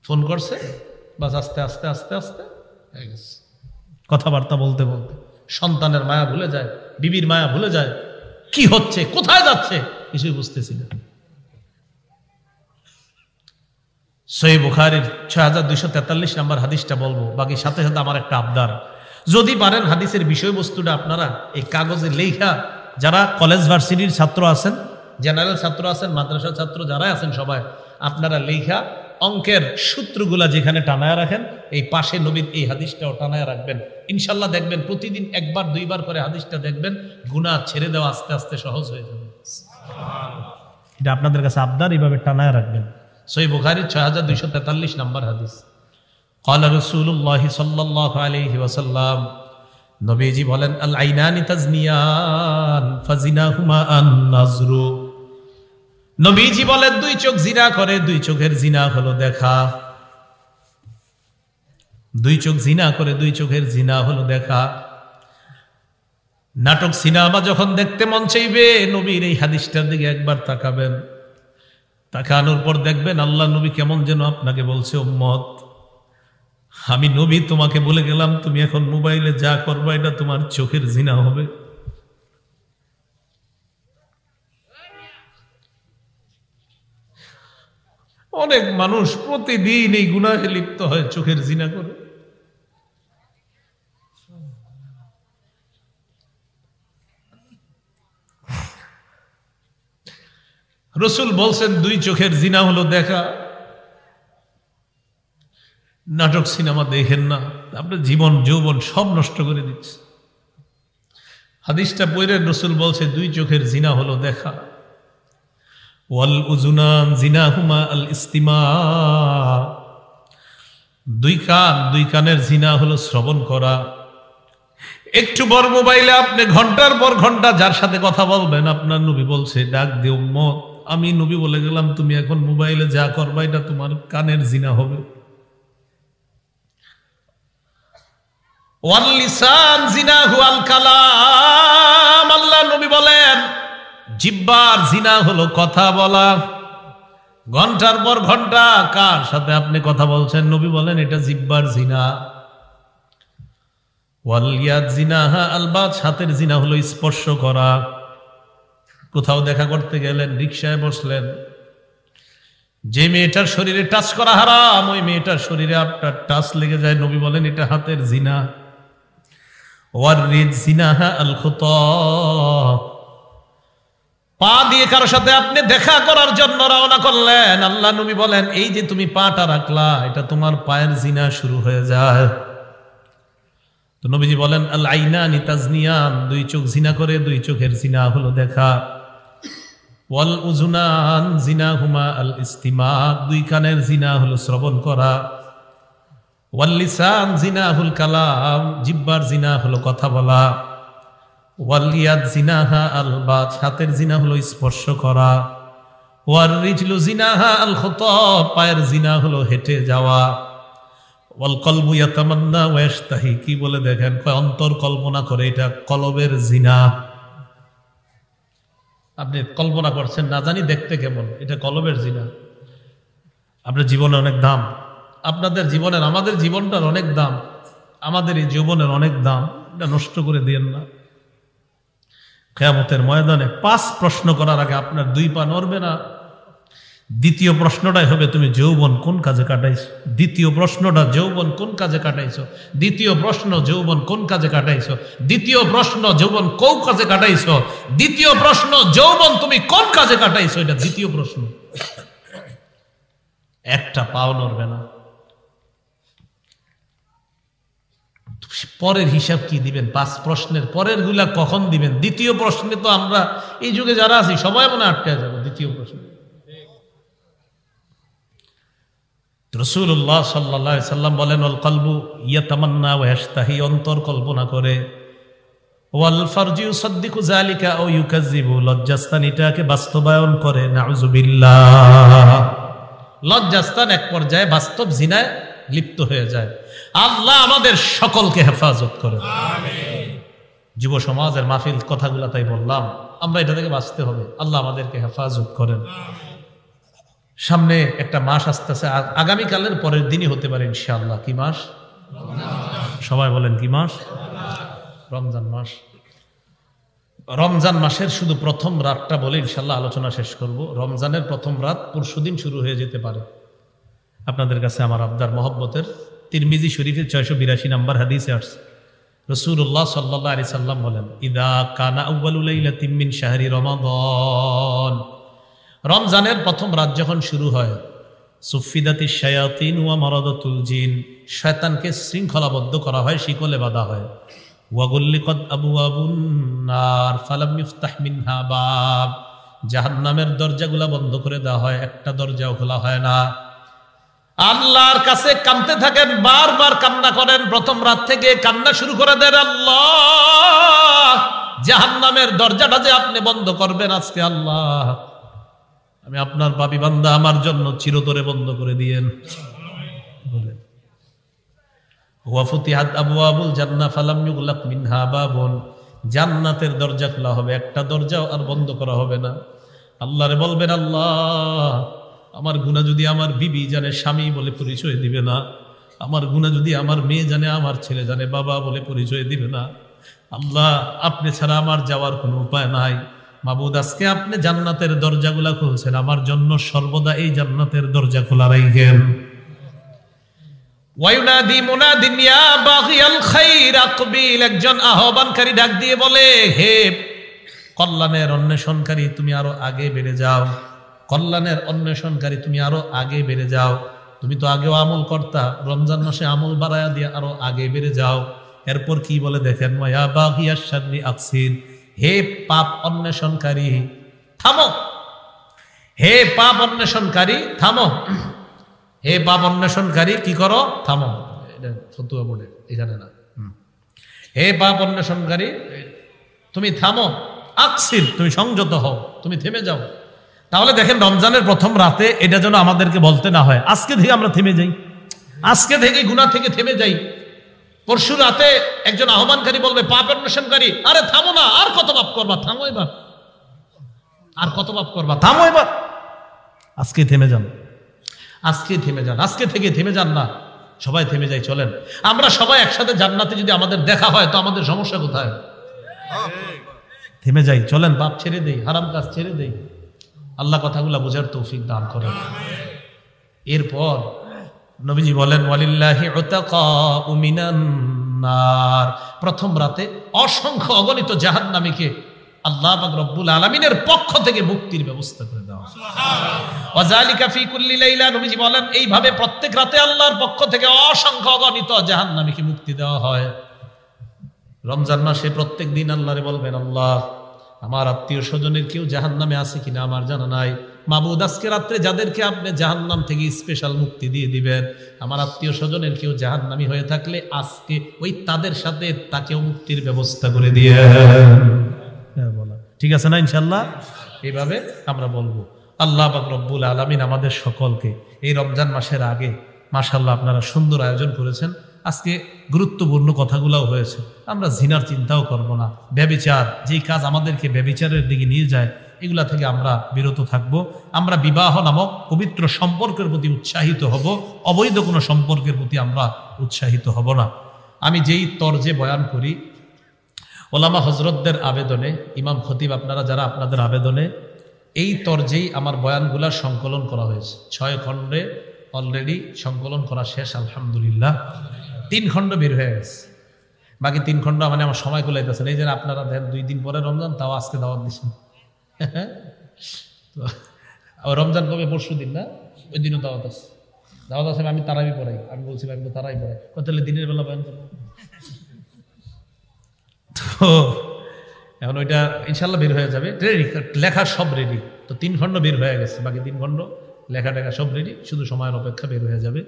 A: ফোন করছে, বাস আস্তে আস্তে আস্তে আস্তে কথাবার্তা বলতে বলতে সন্তানের মায়া ভুলে যায়, বিবির মায়া ভুলে যায়, কি হচ্ছে, কোথায় যাচ্ছে কিছুই বুঝতেছি না। সহিহ বুখারীর 6243 নম্বর হাদিসটা বলবো, বাকি সাথে সাথে আমার একটা আবদার, যদি পারেন হাদিসের বিষয়বস্তুটা আপনারা এই কাগজে লেখা, যারা কলেজ ভার্সিটির ছাত্র আছেন, জেনারেল ছাত্র আছেন, মাদ্রাসার ছাত্র যারা আছেন, সবাই আপনারা লেখা অঙ্কের সূত্রগুলা যেখানে টানায় রাখেন, এই পাশে নবীর এই হাদিসটাও টানায় রাখবেন। ইনশাল্লাহ দেখবেন প্রতিদিন 1বার 2বার করে হাদিসটা দেখবেন, গুনাহ ছেড়ে দেওয়া আস্তে আস্তে সহজ হয়ে যাবে। এটা আপনাদের কাছে আবদার, এইভাবে টানায় রাখবেন। সহিহ বুখারীর 6243 নম্বর হাদিস। ক্বালা রাসূলুল্লাহ সাল্লাল্লাহু আলাইহি ওয়াসাল্লাম, নবীজি বলেন, আল আইনানি তাজনিয়ান ফাজিনাহুমা আন-নাজরু। নবীজি বলেন, 2 চোখ জিনা করে, 2 চোখের জিনা হলো দেখা। 2 চোখ জিনা করে, 2 চোখের জিনা হলো দেখা। নাটক সিনেমা যখন দেখতে মন চাইবে, নবীর এই হাদিসটার দিকে একবার তাকাবেন, তাকানোর পর দেখবেন আল্লাহ নবী কেমন যেন আপনাকে বলছে, উম্মত, আমি নবী তোমাকে বলে গেলাম, তুমি এখন মোবাইলে যা করবা এটা তোমার চোখের জিনা হবে। অনেক মানুষ প্রতিদিন এই গুনাহে লিপ্ত হয়, চোখের জিনা করে। রাসূল বলছেন 2 চোখের জিনা হলো দেখা। নাটক সিনেমা দেখেন না, আপনার জীবন যৌবন সব নষ্ট করে দিচ্ছে। হাদিসটা পড়ে রাসূল বলছে 2 চোখের জিনা হলো দেখা। ওয়াল উযুনান জিনাহুমা আল ইস্তিমা। 2 কানের জিনা হলো শ্রবণ করা। একটু বড় মোবাইলে আপনি ঘন্টার পর ঘন্টা যার সাথে কথা বলবেন, আপনার নবী বলছে, ডাক দে উম্মত, আমি নবী বলে গেলাম, তুমি এখন মোবাইলে যা করবা এটা তোমার কানের জিনা হবে। ওয়াল লিসান জিনাহু আল কালাম। আল্লাহ নবী বলেন, জিহ্বার জিনা হলো কথা বলা। ঘন্টার পর ঘন্টা কার সাথে আপনি কথা বলছেন, নবী বলেন এটা জিহ্বার জিনা। ওয়াল ইয়াদ জিনাহা আল বাত। হাতের জিনা হলো স্পর্শ করা। কোথাও দেখা করতে গেলেন, রিকশায় বসলেন, যে মেয়েটার শরীরে টাচ করা হারাম, ওই মেয়েটার শরীরে আপনার টাচ লেগে যায়, নবী বলেন এটা হাতের জিনা। ওয়ার রিদ জিনাহা আল খুতা। পা দিয়ে কারো সাথে আপনি দেখা করার জন্য রওনা করলেন, আল্লাহ নবী বলেন এই যে তুমি পাটা রাখলা, এটা তোমার পায়ের জিনা শুরু হয়ে যায়। তো নবীজি বলেন, আল আইনানি তাজনিয়ান। 2 চোখ জিনা করে, 2 চোখের জিনা হলো দেখা। ওয়াল উযুনান জিনাহুমা আল ইস্তিমা। 2 কানের জিনা হলো শ্রবণ করা। ওয়াল লিসান জিনাহুল কালাম। জিহ্বার জিনা হলো কথা বলা। ওয়াল ইয়াদ জিনাহা আল বাত। হাতের জিনা হলো স্পর্শ করা। ওয়ার রিজলু জিনাহা আল খুতা। পায়ের জিনা হলো হেঁটে যাওয়া। ওয়াল কলবু ইয়াতামান্না ওয়া ইয়াশতাহি। কি বলে দেখেন, অন্তর কল্পনা করে, এটা কলবের জিনা। আপনি কল্পনা করছেন, না জানি দেখতে কেমন, এটা কলবের জিনা। আপনার জীবনে অনেক দাম, আপনাদের জীবনের, আমাদের জীবনটার অনেক দাম, আমাদের এই জীবনের অনেক দাম, এটা নষ্ট করে দিয়েন না। কিয়ামতের ময়দানে 5 প্রশ্ন করার আগে আপনার 2 পা নড়বে না। দ্বিতীয় প্রশ্নটাই হবে তুমি যৌবন কোন কাজে কাটাইছো। দ্বিতীয় প্রশ্নটা যৌবন কোন কাজে কাটাইছো। দ্বিতীয় প্রশ্ন যৌবন কোন কাজে কাটাইছো। দ্বিতীয় প্রশ্ন যৌবন কোন কাজে কাটাইছো। দ্বিতীয় প্রশ্ন যৌবন তুমি কোন কাজে কাটাইছো, এটা দ্বিতীয় প্রশ্ন। একটা পাও নড়বে না। পরের হিসাব কি দিবেন? 5 প্রশ্নের পরের গুলা কখন দিবেন? দ্বিতীয় প্রশ্নে তো আমরা এই যুগে যারা আছি সবাই মনে আটকে যাবো দ্বিতীয় প্রশ্ন। রাসূলুল্লাহ সাল্লাল্লাহু আলাইহি সাল্লাম বলেন, আল কলবু ইয়াতামান্না ওয়া ইয়াশতাহি, অন্তর কল্পনা করে, ওয়াল ফারজু ইউসাদ্দিকু যালিকা আও ইউকাযযিবু, লজ্জাস্থান এটাকে বাস্তবায়ন করে। নাউযুবিল্লাহ। লজ্জাস্থান এক পর্যায়ে বাস্তব জিনায় লিপ্ত হয়ে যায়। আল্লাহ আমাদের সকলকে হেফাজত করে। আমিন। যুব সমাজের মাহফিল কথাগুলো তাই বললাম, আমরা এটা থেকে বাঁচতে হবে। আল্লাহ আমাদেরকে হেফাজত করেন। সামনে একটা মাস আসতেছে, আগামীকালের পরের দিনই হতে পারে ইনশাআল্লাহ। কি মাস? সবাই বলেন কি মাস? রমজান মাস। রমজান মাসের শুধু প্রথম রাতটা বলে ইনশাআল্লাহ আলোচনা শেষ করব। রমজানের প্রথম রাত পরশুদিন শুরু হয়ে যেতে পারে। আপনাদের কাছে আমার আবদার মহব্বতের, তিরমিজি শরীফের 682 নম্বর হাদিসে আসছে, রাসূলুল্লাহ সাল্লাল্লাহু আলাইহি সাল্লাম বলেন, ইদা কানা আউয়ালু লাইলাতিন মিন শাহরি রমাদান, রমজানের প্রথম রাত যখন শুরু হয়, সুফিদাতিশ শায়াতিন ওয়া মারাদাতুল জিন, শয়তানকে শৃঙ্খলাবদ্ধ করা হয়, শিকলে বাঁধা হয়। ওয়া গুল্লিকাত আবওয়াবুন নার ফালাম ইফতাহ মিনহা বাব, জাহান্নামের দরজাগুলো বন্ধ করে দেওয়া হয়, একটা দরজাও খোলা হয় না। আল্লাহর কাছে কাঁদতে থাকেন, বারবার কান্না করেন, প্রথম রাত থেকে কান্না শুরু করে দেন, আল্লাহ জাহান্নামের দরজাটা যে আপনি বন্ধ করবেন আজকে, আল্লাহ আমি আপনার পাপী বান্দা, আমার জন্য চিরতরে বন্ধ করে দিয়েন। বলেন, ওয়া ফুতিহাত আবওয়াবুল জান্নাহ ফালাম ইউগলাক মিনহা বাবুন, জান্নাতের দরজা খোলা হবে, একটা দরজাও আর বন্ধ করা হবে না। আল্লাহরে বলবেন, আল্লাহ আমার গুনাহ যদি আমার বিবি জানে স্বামী বলে পরিচয় দিবে না, আমার গুনাহ যদি আমার মেয়ে জানে, আমার ছেলে জানে বাবা বলে পরিচয় দিবে না। আল্লাহ আপনি ছাড়া আমার যাওয়ার কোনো উপায় নাই। মাবুদ আজকে আপনি জান্নাতের দরজাগুলা খুলছেন, আমার জন্য সর্বদা এই জান্নাতের দরজা খোলা রাখেন। ওয়ায়ুনাদি মুনাদিন ইয়া বাগিয়াল খাইর আকবিল, একজন আহ্বানকারী ডাক দিয়ে বলে, হে কল্যাণের অন্বেষণকারী তুমি আরো আগে বেড়ে যাও। কল্যাণের অন্বেষণকারী তুমি আরো আগে বেড়ে যাও। তুমি তো আগেও আমল করতা, রমজান মাসে আমল বাড়ায়া দিয়ে আরো আগে বেড়ে যাও। এরপর কি বলে দেখেন, ওয়া বাগিয়াশ শাররি আকসির, হে পাপ অন্বেষণকারী থামো। হে পাপ অন্বেষণকারী থামো। হে পাপ অন্বেষণকারী কি করো? থামো। এটা ফতুয়া বোর্ডে, এখানে না। হে পাপ অন্বেষণকারী তুমি থামো। আকসির, তুমি সংযত হও, তুমি থেমে যাও। তাহলে দেখেন রমজানের প্রথম রাতে এটা যেন আমাদেরকে বলতে না হয়, আজকে থেকে আমরা থেমে যাই, আজকে থেকে গুনাহ থেকে থেমে যাই। পরশু রাতে একজন আহ্বানকারী বলবে, পাপ অন্বেষণকারী, আরে থামো না, আর কত পাপ করবা, থামো এবার, আর কত পাপ করবা, থামো এবার। আজকে থেমে যান, আজকে থেমে যান, আজকে থেকে থেমে যান না, সবাই থেমে যাই। চলেন আমরা সবাই একসাথে জান্নাতে যদি আমাদের দেখা হয় তো আমাদের সমস্যা কোথায়? থেমে যাই, চলেন পাপ ছেড়ে দেই, হারাম কাজ ছেড়ে দেই। আল্লাহ কথাগুলা বোঝার তৌফিক দান করেন। এরপর নবীজি বলেন, ওয়ালিল্লাহি উতাকাউ মিনান নার, প্রথম রাতে অসংখ্য অগণিত জাহান্নামীকে আল্লাহ পাক রব্বুল আলামিনের পক্ষ থেকে মুক্তির ব্যবস্থা করে দেওয়া। সুবহানাল্লাহ। ওয়া যালিকা ফি কুল্লি লাইলা, নবীজি বলেন এইভাবে প্রত্যেক রাতে আল্লাহর পক্ষ থেকে অসংখ্য অগণিত জাহান্নামীকে মুক্তি দেওয়া হয়। রমজান মাসে প্রত্যেক দিন আল্লাহরে বলবেন, আল্লাহ আমার আত্মীয় স্বজনের কেউ জাহান্নামে আছে কিনা আমার জানা নাই। মাবুদ আজকে রাত্রে যাদেরকে আপনি জাহান্নাম থেকে স্পেশাল মুক্তি দিয়ে দিবেন, আমার আত্মীয় স্বজনের কেউ জাহান্নামী হয়ে থাকলে আজকে ওই তাদের সাথে তাকেও মুক্তির ব্যবস্থা করে দিয়ে, ঠিক আছে না ইনশাল্লাহ? এইভাবে আমরা বলবো। আল্লাহ পাক রব্বুল আলামিন আমাদের সকলকে এই রমজান মাসের আগে মাশাআল্লাহ আপনারা সুন্দর আয়োজন করেছেন। আজকে গুরুত্বপূর্ণ কথাগুলোও হয়েছে। আমরা জিনার চিন্তাও করব না। ব্যভিচার, যেই কাজ আমাদেরকে ব্যভিচারের দিকে নিয়ে যায়, এগুলা থেকে আমরা বিরত থাকব। আমরা বিবাহ নামক পবিত্র সম্পর্কের প্রতি উৎসাহিত হব, অবৈধ কোনো সম্পর্কের প্রতি আমরা উৎসাহিত হব না। আমি যেই তরজে বয়ান করি, ওলামা হজরতদের আবেদনে, ইমাম খতিব আপনারা যারা আপনাদের আবেদনে, এই তরজেই আমার বয়ানগুলার সংকলন করা হয়েছে। 6 খণ্ডে অলরেডি সংকলন করা শেষ আলহামদুলিল্লাহ। 3 খণ্ড বের হয়ে গেছে, বাকি 3 খণ্ড মানে আমার সময় কুলাইতেছেন। এই যে আপনারা দেন 2 দিন পরে রমজান, তাও আজকে দাওয়াত দিচ্ছেন। রমজান কবে? পরশু দিন না? ওই দিনও দাওয়াত আছে। দাওয়াত আছে, আমি তারাবি পড়াই। আমি বলছি আমি তো তারাই পড়াই, তাহলে দিনের বেলা বয়ান করবো। তো এখন ওইটা ইনশাল্লাহ বের হয়ে যাবে, রেডি, লেখা সব রেডি। তো 3 খণ্ড বের হয়ে গেছে, বাকি 3 খণ্ড লেখা টেখা সব রেডি, শুধু সময়ের অপেক্ষা, বের হয়ে যাবে।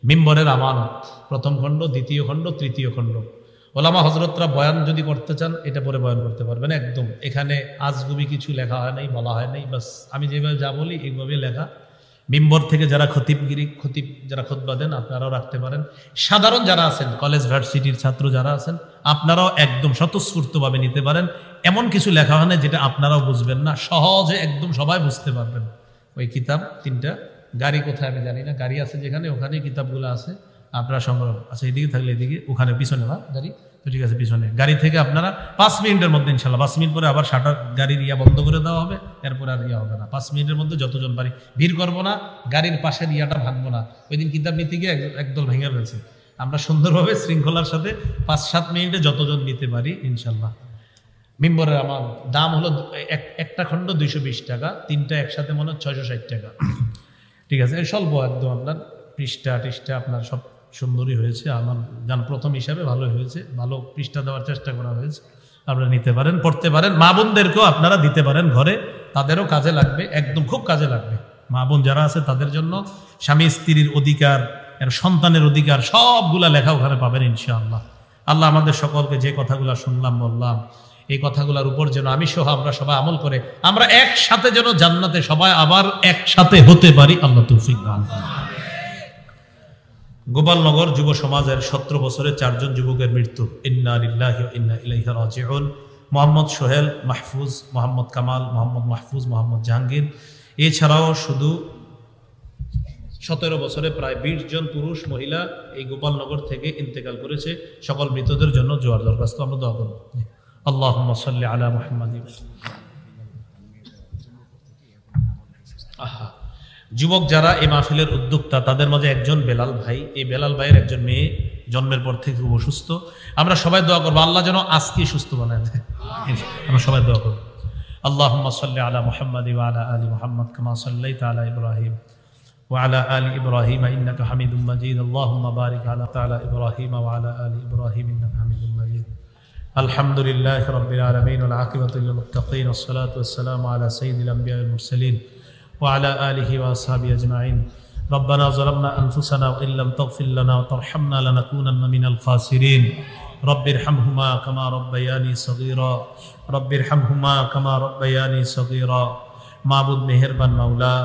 A: মিম্বরের আমানত, 1ম খণ্ড, 2য় খণ্ড, 3য় খণ্ড। ওলামা হজরতরা বয়ান যদি করতে চান এটা পরে বয়ান করতে পারবেন একদম। এখানে আজগুবি কিছু লেখা হয় নাই, বলা হয় নাই, বাস আমি যেভাবে যা বলি এইভাবে লেখা। মিম্বর থেকে যারা খতিব যারা খুতবা দেন আপনারাও রাখতে পারেন। সাধারণ যারা আছেন, কলেজ ভার্সিটির ছাত্র যারা আছেন, আপনারাও একদম স্বতঃস্ফূর্তভাবে নিতে পারেন। এমন কিছু লেখা হয় না যেটা আপনারাও বুঝবেন না, সহজে একদম সবাই বুঝতে পারবেন। ওই কিতাব 3টা, গাড়ি কোথায় আমি জানি না, গাড়ি আছে যেখানে ওখানে কিতাবগুলো আছে, আপনারা সংগ্রহ আচ্ছা এদিকে থাকলে এদিকে, ওখানে পিছনে না গাড়ি, তো ঠিক আছে পিছনে গাড়ি থেকে আপনারা 5 মিনিটের মধ্যে ইনশাল্লাহ, 5 মিনিট পরে আবার শাটার গাড়ির বন্ধ করে দেওয়া হবে, এরপরে আর হবে না। 5 মিনিটের মধ্যে যতজন পারি, ভিড় করবো না, গাড়ির পাশের ভাঙবো না। ওই দিন কিতাব নিতে গিয়ে একদল ভেঙে ফেলছে। আমরা সুন্দরভাবে শৃঙ্খলার সাথে 5-7 মিনিটে যতজন নিতে পারি ইনশাল্লাহ। মিম্বরের আমার দাম হলো একটা খণ্ড 220 টাকা, 3টা একসাথে মনে হয় 660 টাকা। ঠিক আছে, স্বল্প একদম, আপনার পৃষ্ঠা আপনার সব সুন্দরই হয়েছে। আমার জান প্রথম হিসাবে ভালোই হয়েছে, ভালো পৃষ্ঠা দেওয়ার চেষ্টা করা হয়েছে। আপনারা নিতে পারেন, পড়তে পারেন। মা বোনদেরকেও আপনারা দিতে পারেন ঘরে, তাদেরও কাজে লাগবে, একদম খুব কাজে লাগবে। মা বোন যারা আছে তাদের জন্য স্বামী স্ত্রীর অধিকার, সন্তানের অধিকার, সবগুলা লেখা ওখানে পাবেন ইনশাআল্লাহ। আল্লাহ আমাদের সকলকে যে কথাগুলা শুনলাম বললাম, এই কথাগুলোর উপর যেন আমি সহ আমরা সবাই আমল করে আমরা একসাথে যেন জান্নাতে সবাই আবার একসাথে হতে পারি, আল্লাহ তৌফিক দান করুন। গোপালনগর যুব সমাজের 17 বছরে 4 জন যুবকের মৃত্যু। ইন্না লিল্লাহি ওয়া ইন্না ইলাইহি রাজিউন। মোহাম্মদ সোহেল, মাহফুজ, মোহাম্মদ কামাল, মোহাম্মদ মাহফুজ, মোহাম্মদ জাহাঙ্গীর, এছাড়াও শুধু 17 বছরে প্রায় 20 জন পুরুষ মহিলা এই গোপালনগর থেকে ইন্তেকাল করেছে। সকল মৃতদের জন্য জোয়ার দরখাস্ত, আমরা দোয়া করব। আল্লাহুম্মা সাল্লি আলা মুহাম্মাদ। যুবক যারা এই মাহফিলের উদ্যোক্তা, তাদের মাঝে একজন বেলাল ভাই। এই বেলাল ভাইয়ের একজন মেয়ে জন্মের পর থেকে খুব অসুস্থ। আমরা সবাই দোয়া করবো আল্লাহ যেন আজকেই সুস্থ বানায় দেয়। আমরা সবাই দোয়া করবো। আল্লাহুম্মা সাল্লি আলা মুহাম্মাদ ওয়া আলা আলি মুহাম্মাদ কামা সাল্লাইতা আলা ইব্রাহিম ওয়া আলা আলি ইব্রাহিম ইন্নাকা হামিদুম মাজিদ। আল্লাহুম্মা বারিক আলা ইব্রাহিম ওয়া আলা আলি ইব্রাহিম ইন্নাকা হামিদুম মাজিদ। আলহামদুলিল্লাহি রাব্বিল আলামিন ওয়াল আকিবাতু লিল মুত্তাকিন ওয়াস সালাতু ওয়াস সালামু আলা সাইয়্যিদিল আমবিয়া ওয়াল মুরসালিন وعلى آله وأصحابه أجمعين. ربنا ظلمنا أنفسنا وإن لم تغفر لنا وترحمنا لنكونن من الخاسرين. رب ارحمهما كما ربياني صغيرا. رب ارحمهما كما ربياني صغيرا. মাবুদ মেহেরবান মাওলা,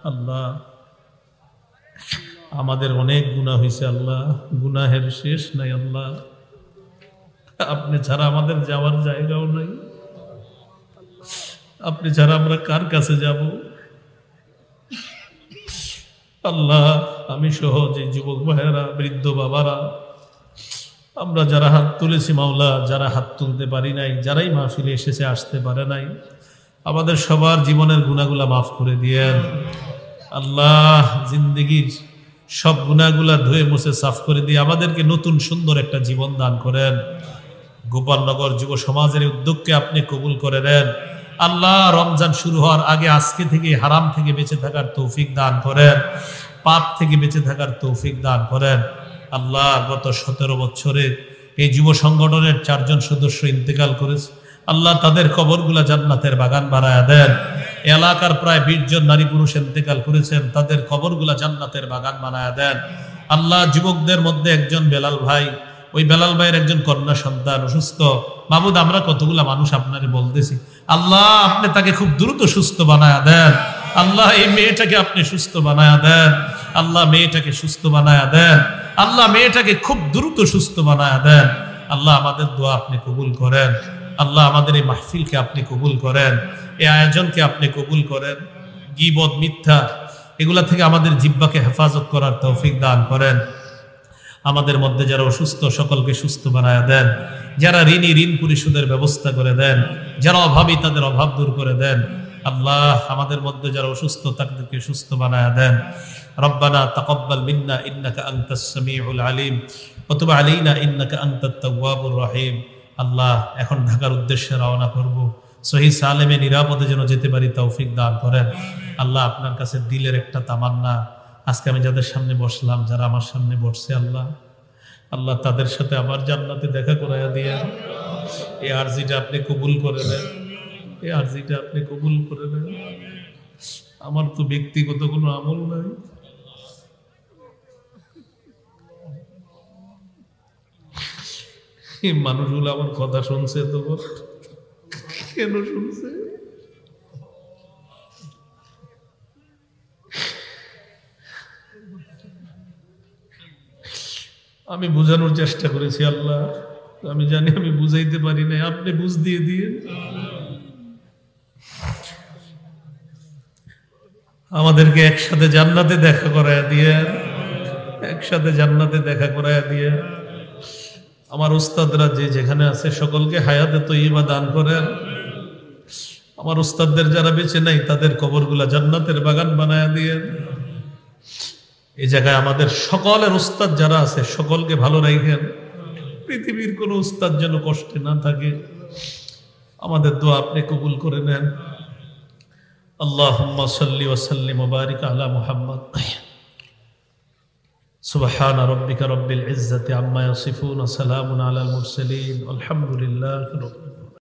A: আল্লাহ আমাদের অনেক গুনাহ হয়েছে আল্লাহ, গুনাহের শেষ নাই আল্লাহ। আপনি ছাড়া আমাদের যাওয়ার জায়গাও নাই, আপনি ছাড়া আমরা কার কাছে যাব আল্লাহ। আমি সহ যে যুবক ভাইয়েরা, বৃদ্ধ বাবারা, আমরা যারা হাত তুলেছি মাওলা, যারা হাত তুলতে পারি নাই, যারাই মাহফিলে এসেছে আসতে পারে নাই, আমাদের সবার জীবনের গুনাহগুলা মাফ করে দিয়েন আল্লাহ। জিন্দেগির সব গুনাহগুলা ধুয়ে মুছে সাফ করে দিয়ে আমাদেরকে নতুন সুন্দর একটা জীবন দান করেন। গোপালনগর যুব সমাজের উদ্যোগকে আপনি কবুল করে নেন আল্লাহ। রমজান শুরু হওয়ার আগে আজকে থেকে হারাম থেকে বেঁচে থাকার তৌফিক দান করেন, পাপ থেকে বেঁচে থাকার তৌফিক দান করেন আল্লাহ। গত 17 বছরে এই যুব সংগঠনের 4 জন সদস্য ইন্তেকাল করেছে আল্লাহ, তাদের কবরগুলা জান্নাতের বাগান বানায়া দেন। এলাকার প্রায় 20 জন নারী পুরুষ ইন্তেকাল করেছেন, তাদের কবরগুলা জান্নাতের বাগান বানায়া দেন আল্লাহ। যুবকদের মধ্যে একজন বেলাল ভাই, ওই বেলাল ভাইয়ের একজন কন্যা সন্তান অসুস্থ। মাবুদ আমরা কতগুলা মানুষ আপনারে বলতেছি আল্লাহ, আপনি তাকে খুব দ্রুত সুস্থ বানায়া দেন আল্লাহ। এই মেয়েটাকে আপনি সুস্থ বানায়া দেন আল্লাহ, মেয়েটাকে সুস্থ বানায়া দেন আল্লাহ, মেয়েটাকে খুব দ্রুত সুস্থ বানায়া দেন আল্লাহ। আমাদের দোয়া আপনি কবুল করেন আল্লাহ আমাদের এই মাহফিলকে আপনি কবুল করেন, এই আয়োজনকে আপনি কবুল করেন। গীবত, মিথ্যা এগুলা থেকে আমাদের জিহ্বাকে হেফাজত করার তৌফিক দান করেন। আমাদের মধ্যে যারা অসুস্থ সকলকে সুস্থ বানায় দেন, যারা ঋণী ঋণ পরিশোধের ব্যবস্থা করে দেন, যারা অভাবী তাদের অভাব দূর করে দেন। আল্লাহ আমাদের মধ্যে যারা অসুস্থ তাদেরকে সুস্থ বানায় দেন। রব্বানা তাকাব্বাল মিন্না ইন্নাকা আনতাস সামিউল আলিম ওয়া তুব আলাইনা ইন্নাকা আনতাত তাওয়াবুর রহিম। আল্লাহ এখন ঢাকার উদ্দেশ্যে রওনা করব, সহি সালেমে নিরাপদে যেন যেতে পারি তৌফিক দান করেন। আল্লাহ আপনার কাছে দিলের একটা তামান্না, আজকে আমি যাদের সামনে বসলাম, যারা আমার সামনে বসছে, আল্লাহ আল্লাহ তাদের সাথে আবার জান্নাতে দেখা করাইয়া দিয়ে এই আরজিটা আপনি কবুল করে নেন, এই আরজিটা আপনি কবুল করে নেন। আমার তো ব্যক্তিগত কোনো আমল নাই, এই মানুষগুলো আমার কথা শুনছে তো কেন শুনছে? আমি বোঝানোর চেষ্টা করেছি আল্লাহ, আমি জানি আমি বুঝাইতে পারি না, আপনি বুঝ দিয়ে দিয়ে আমাদেরকে একসাথে জান্নাতে দেখা করায় দিয়ে, একসাথে জান্নাতে দেখা করায় দিয়ে। আমার উস্তাদরা যে যেখানে আছে সকলকে হায়াতে তয়্যিবা দান করেন। আমার উস্তাদদের যারা বেঁচে নাই তাদের কবরগুলা জান্নাতের বাগান বানায় দিয়ে। এই জায়গায় আমাদের সকলের উস্তাদ যারা আছে সকলকে ভালো রাখেন, পৃথিবীর কোন উস্তাদ যেন কষ্টে না থাকে। আমাদের দোয়া আপনি কবুল করে নেন। আল্লাহুম্মা সাল্লি ওয়া সাল্লিম ওয়া বারিক আলা মুহাম্মদ। সুবহানা রাব্বিকা রাব্বিল ইজ্জাতি আম্মা ইয়াসিফুন ওয়া সালামুন আলাল মুরসালিন। আলহামদুলিল্লাহি রাব্বিল আলামিন।